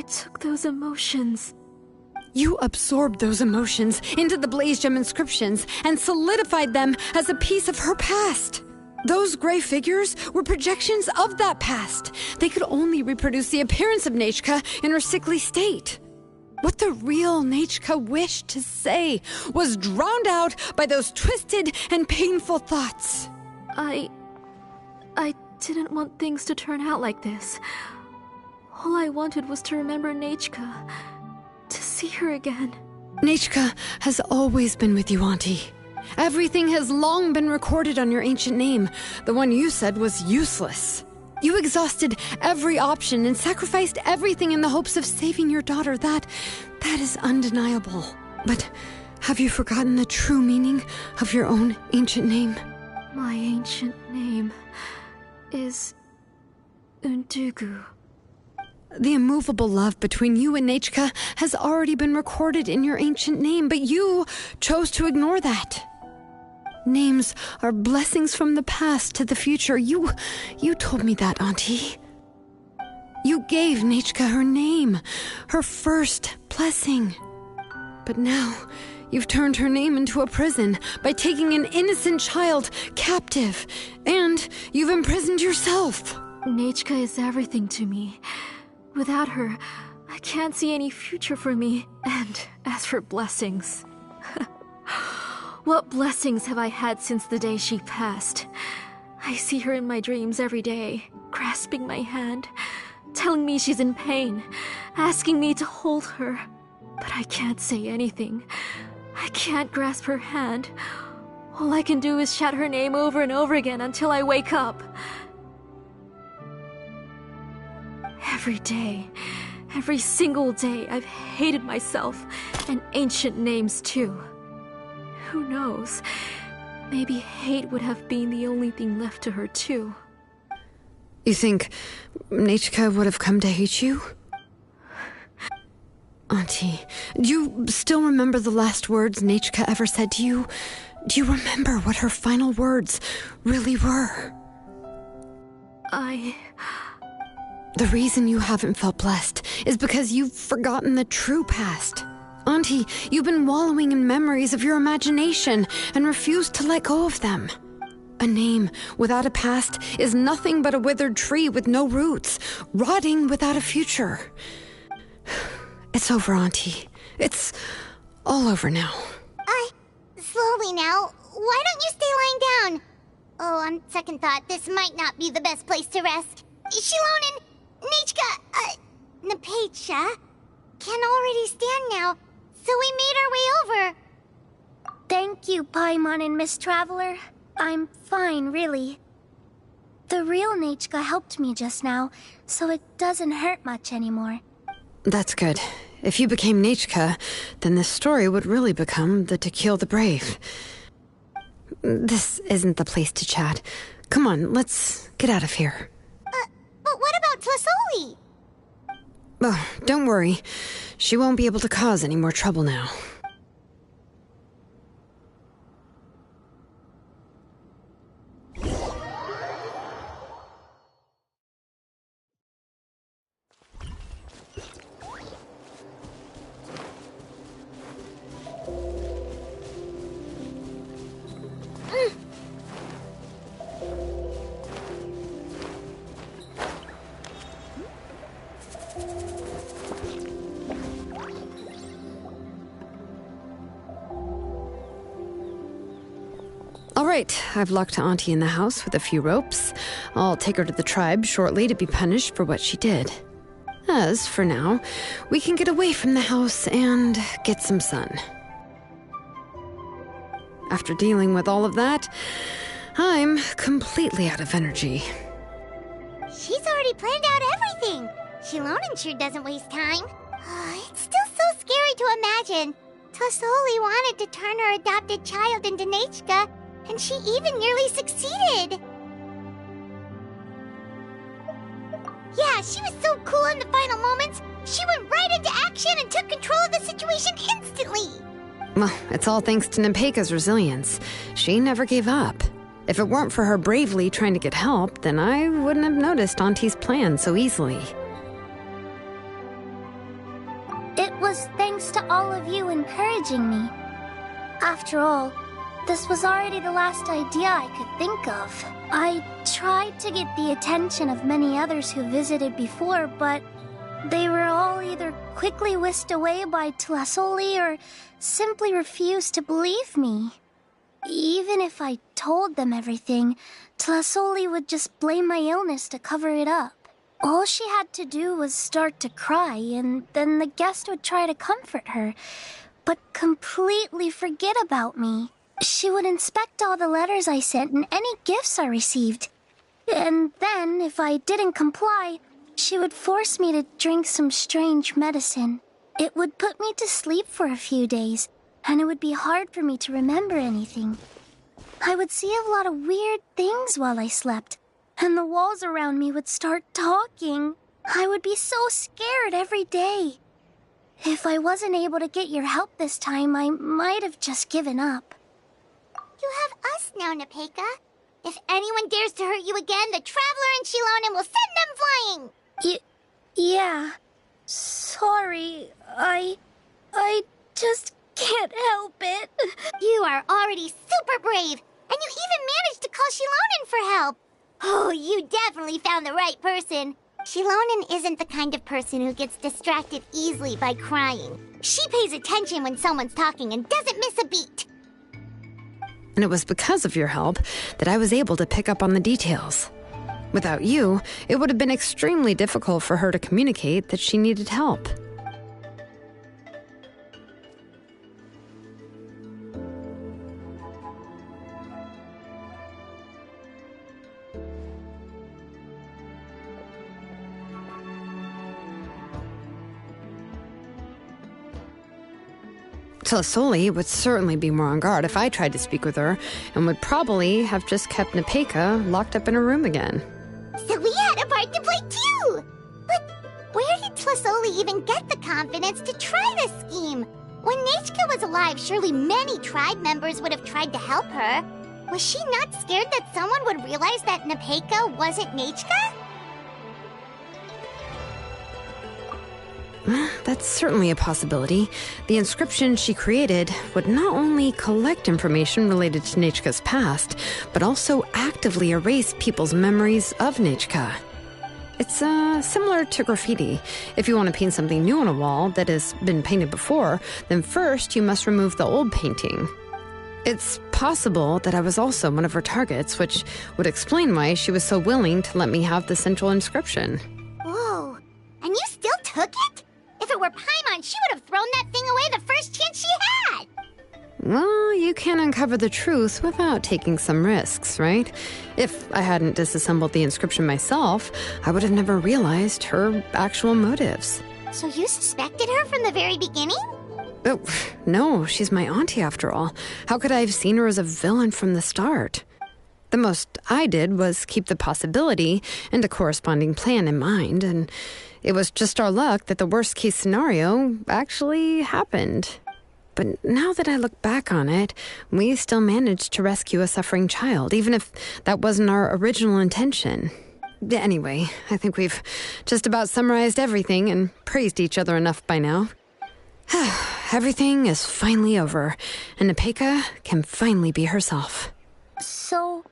took those emotions. You absorbed those emotions into the Blaze Gem inscriptions and solidified them as a piece of her past. Those gray figures were projections of that past. They could only reproduce the appearance of Nechka in her sickly state. What the real Nechka wished to say was drowned out by those twisted and painful thoughts. I didn't want things to turn out like this. All I wanted was to remember Nechka, to see her again. Nechka has always been with you, Auntie. Everything has long been recorded on your ancient name. The one you said was useless. You exhausted every option and sacrificed everything in the hopes of saving your daughter. That is undeniable. But have you forgotten the true meaning of your own ancient name? My ancient name is Undugu. The immovable love between you and Nechka has already been recorded in your ancient name, but you chose to ignore that. Names are blessings from the past to the future. You told me that, Auntie. You gave Nechka her name, her first blessing. But now, you've turned her name into a prison by taking an innocent child captive, and you've imprisoned yourself. Nechka is everything to me. Without her, I can't see any future for me. And as for blessings... What blessings have I had since the day she passed? I see her in my dreams every day, grasping my hand, telling me she's in pain, asking me to hold her. But I can't say anything. I can't grasp her hand. All I can do is shout her name over and over again until I wake up. Every day, every single day, I've hated myself, and ancient names too. Who knows? Maybe hate would have been the only thing left to her too. You think Nechka would have come to hate you? Auntie, do you still remember the last words Nechka ever said to you? Do you remember what her final words really were? The reason you haven't felt blessed is because you've forgotten the true past. Auntie, you've been wallowing in memories of your imagination and refused to let go of them. A name without a past is nothing but a withered tree with no roots, rotting without a future. It's over, Auntie. It's all over now. Slowly now. Why don't you stay lying down? Oh, on second thought, this might not be the best place to rest. Xilonen, Nechka, Napecha can already stand now, so we made our way over. Thank you, Paimon and Miss Traveler. I'm fine, really. The real Nechka helped me just now, so it doesn't hurt much anymore. That's good. If you became Nechka, then this story would really become the To Kill the Brave. This isn't the place to chat. Come on, let's get out of here. But what about Tlasoli? Oh, don't worry. She won't be able to cause any more trouble now. All right, I've locked Auntie in the house with a few ropes. I'll take her to the tribe shortly to be punished for what she did. As for now, we can get away from the house and get some sun. After dealing with all of that, I'm completely out of energy. She's already planned out everything. Xilonen sure doesn't waste time. It's still so scary to imagine. Tlasoli wanted to turn her adopted child into Nechka, and she even nearly succeeded. Yeah, she was so cool in the final moments. She went right into action and took control of the situation instantly. Well, it's all thanks to Nepeka's resilience. She never gave up. If it weren't for her bravely trying to get help, then I wouldn't have noticed Auntie's plan so easily. It was thanks to all of you encouraging me. After all, this was already the last idea I could think of. I tried to get the attention of many others who visited before, but they were all either quickly whisked away by Tlasoli or simply refused to believe me. Even if I told them everything, Tlasoli would just blame my illness to cover it up. All she had to do was start to cry, and then the guest would try to comfort her, but completely forget about me. She would inspect all the letters I sent and any gifts I received. And then, if I didn't comply, she would force me to drink some strange medicine. It would put me to sleep for a few days, and it would be hard for me to remember anything. I would see a lot of weird things while I slept, and the walls around me would start talking. I would be so scared every day. If I wasn't able to get your help this time, I might have just given up. You have us now, Nepeka. If anyone dares to hurt you again, the Traveler and Xilonen will send them flying! Yeah. Sorry, I just can't help it. You are already super brave, and you even managed to call Xilonen for help. Oh, you definitely found the right person. Xilonen isn't the kind of person who gets distracted easily by crying. She pays attention when someone's talking and doesn't miss a beat. And it was because of your help that I was able to pick up on the details. Without you, it would have been extremely difficult for her to communicate that she needed help. Tlasoli would certainly be more on guard if I tried to speak with her, and would probably have just kept Nepeka locked up in her room again. So we had a part to play too! But where did Tlasoli even get the confidence to try this scheme? When Nechka was alive, surely many tribe members would have tried to help her. Was she not scared that someone would realize that Nepeka wasn't Nechka? That's certainly a possibility. The inscription she created would not only collect information related to Nechka's past, but also actively erase people's memories of Nechka. It's similar to graffiti. If you want to paint something new on a wall that has been painted before, then first you must remove the old painting. It's possible that I was also one of her targets, which would explain why she was so willing to let me have the central inscription. Whoa, and you still took it? If it were Paimon, she would have thrown that thing away the first chance she had! Well, you can uncover the truth without taking some risks, right? If I hadn't disassembled the inscription myself, I would have never realized her actual motives. So you suspected her from the very beginning? Oh, no, she's my auntie after all. How could I have seen her as a villain from the start? The most I did was keep the possibility and a corresponding plan in mind, and it was just our luck that the worst-case scenario actually happened. But now that I look back on it, we still managed to rescue a suffering child, even if that wasn't our original intention. Anyway, I think we've just about summarized everything and praised each other enough by now. Everything is finally over, and Nepeka can finally be herself. So,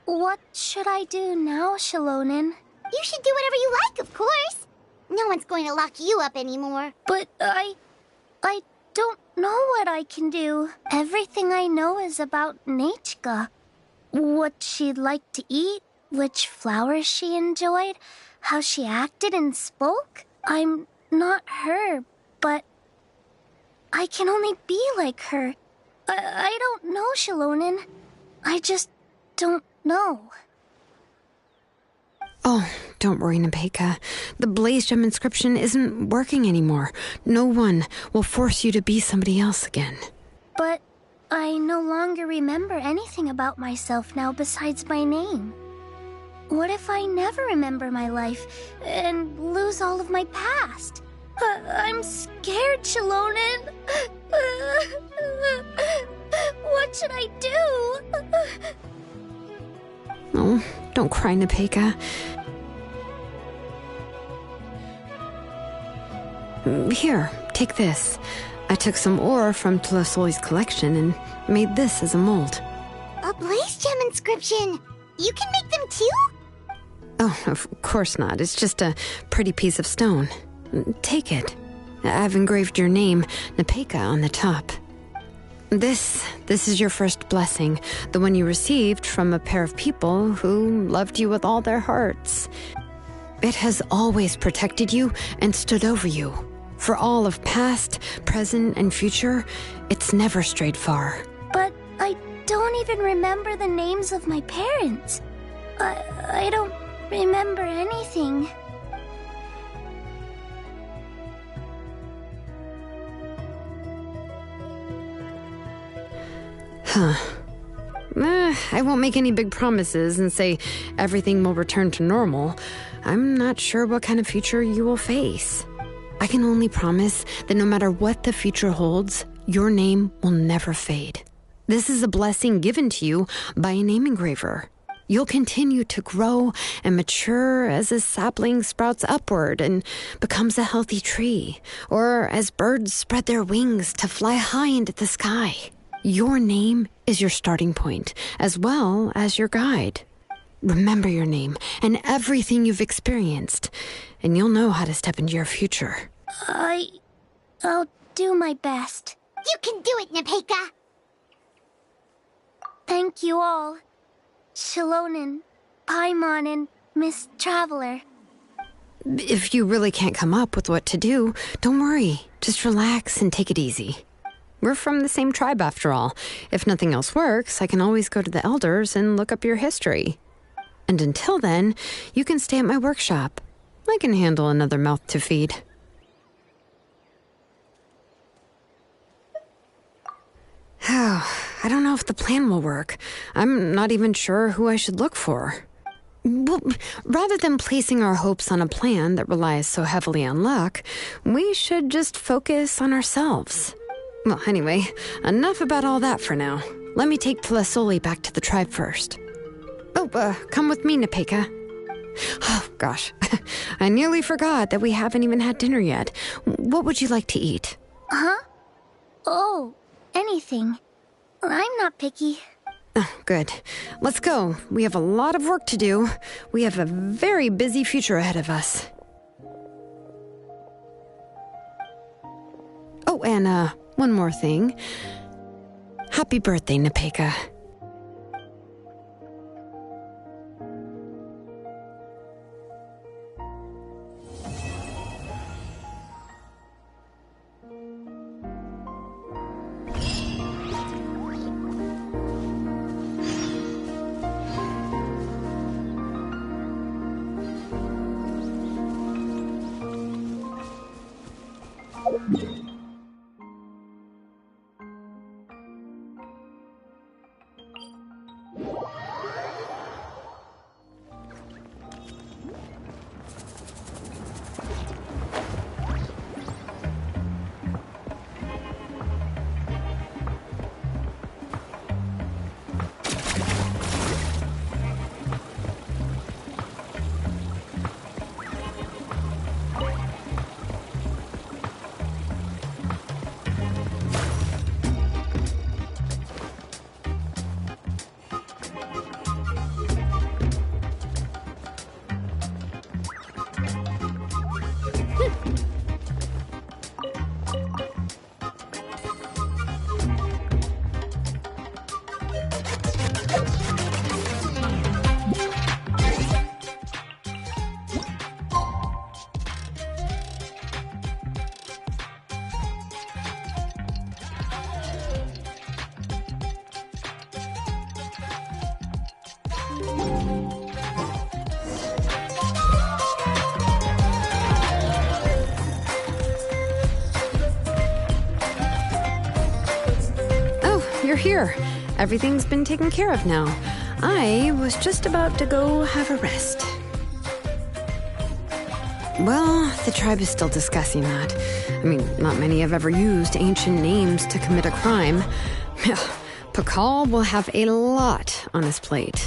what should I do now, Xilonen? You should do whatever you like, of course. No one's going to lock you up anymore. But I don't know what I can do. Everything I know is about Nechka. what she'd like to eat, which flowers she enjoyed, how she acted and spoke. I'm not her, but I can only be like her. I don't know, Xilonen. I just don't know. Oh, don't worry, Nepeka. The Blaze Gem inscription isn't working anymore. No one will force you to be somebody else again. But I no longer remember anything about myself now besides my name. What if I never remember my life and lose all of my past? I'm scared, Xilonen. What should I do? Oh, don't cry, Nepeka. Here, take this. I took some ore from Tlasoli's collection and made this as a mold. A Blaze Gem inscription! You can make them too? Oh, of course not. It's just a pretty piece of stone. Take it. I've engraved your name, Nepeka, on the top. This is your first blessing, the one you received from a pair of people who loved you with all their hearts. It has always protected you and stood over you. For all of past, present, and future, it's never strayed far. But I don't even remember the names of my parents. I don't remember anything. Huh. I won't make any big promises and say everything will return to normal. I'm not sure what kind of future you will face. I can only promise that no matter what the future holds, your name will never fade. This is a blessing given to you by a name engraver. You'll continue to grow and mature as a sapling sprouts upward and becomes a healthy tree, or as birds spread their wings to fly high into the sky. Your name is your starting point, as well as your guide. Remember your name and everything you've experienced, and you'll know how to step into your future. I'll do my best. You can do it, Nepeka! Thank you all. Xilonen, Paimon, and Miss Traveler. If you really can't come up with what to do, don't worry. Just relax and take it easy. We're from the same tribe after all. If nothing else works, I can always go to the elders and look up your history. And until then, you can stay at my workshop. I can handle another mouth to feed. I don't know if the plan will work. I'm not even sure who I should look for. Well, rather than placing our hopes on a plan that relies so heavily on luck, we should just focus on ourselves. Well, anyway, enough about all that for now. Let me take Tlasoli back to the tribe first. Oh, come with me, Nepeka. Oh, gosh. I nearly forgot that we haven't even had dinner yet. What would you like to eat? Huh? Oh, anything. I'm not picky. Oh, good. Let's go. We have a lot of work to do. We have a very busy future ahead of us. Oh, and, one more thing. Happy birthday, Nepeka. here. Everything's been taken care of now. I was just about to go have a rest. Well, the tribe is still discussing that. I mean, not many have ever used ancient names to commit a crime. Pakal will have a lot on his plate.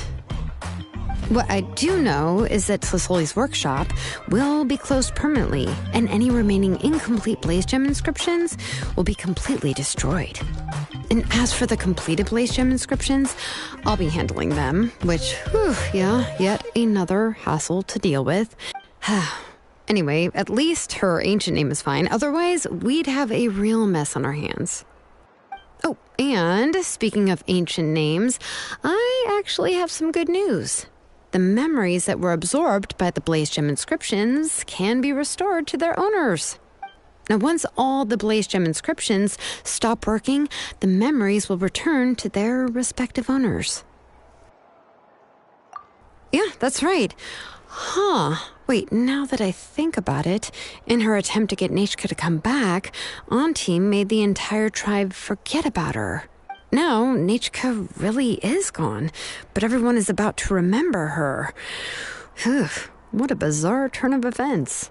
What I do know is that Tlasoli's workshop will be closed permanently, and any remaining incomplete Blaze Gem inscriptions will be completely destroyed. And as for the completed Blaze Gem inscriptions, I'll be handling them, which, yet another hassle to deal with. Anyway, at least her ancient name is fine. Otherwise, we'd have a real mess on our hands. Oh, and speaking of ancient names, I actually have some good news. The memories that were absorbed by the Blaze Gem inscriptions can be restored to their owners. Now, once all the Blaze Gem inscriptions stop working, the memories will return to their respective owners. Yeah, that's right. Wait, now that I think about it, in her attempt to get Nechka to come back, Auntie made the entire tribe forget about her. Now, Nechka really is gone, but everyone is about to remember her. What a bizarre turn of events.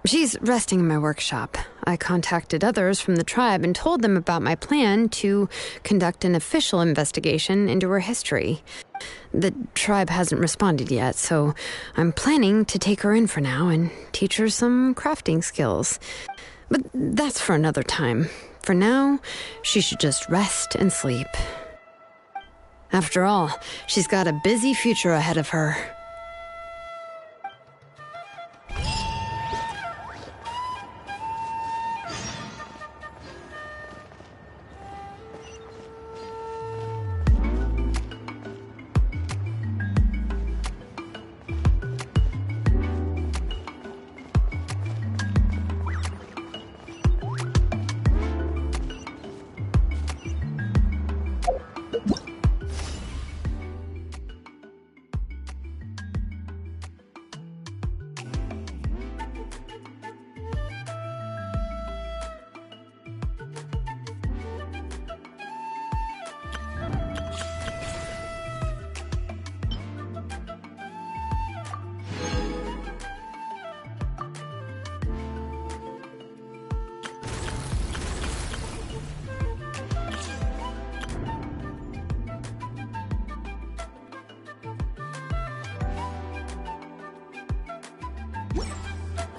She's resting in my workshop. I contacted others from the tribe and told them about my plan to conduct an official investigation into her history. The tribe hasn't responded yet, so I'm planning to take her in for now and teach her some crafting skills. But that's for another time. For now, she should just rest and sleep. After all, she's got a busy future ahead of her.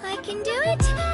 I can do it!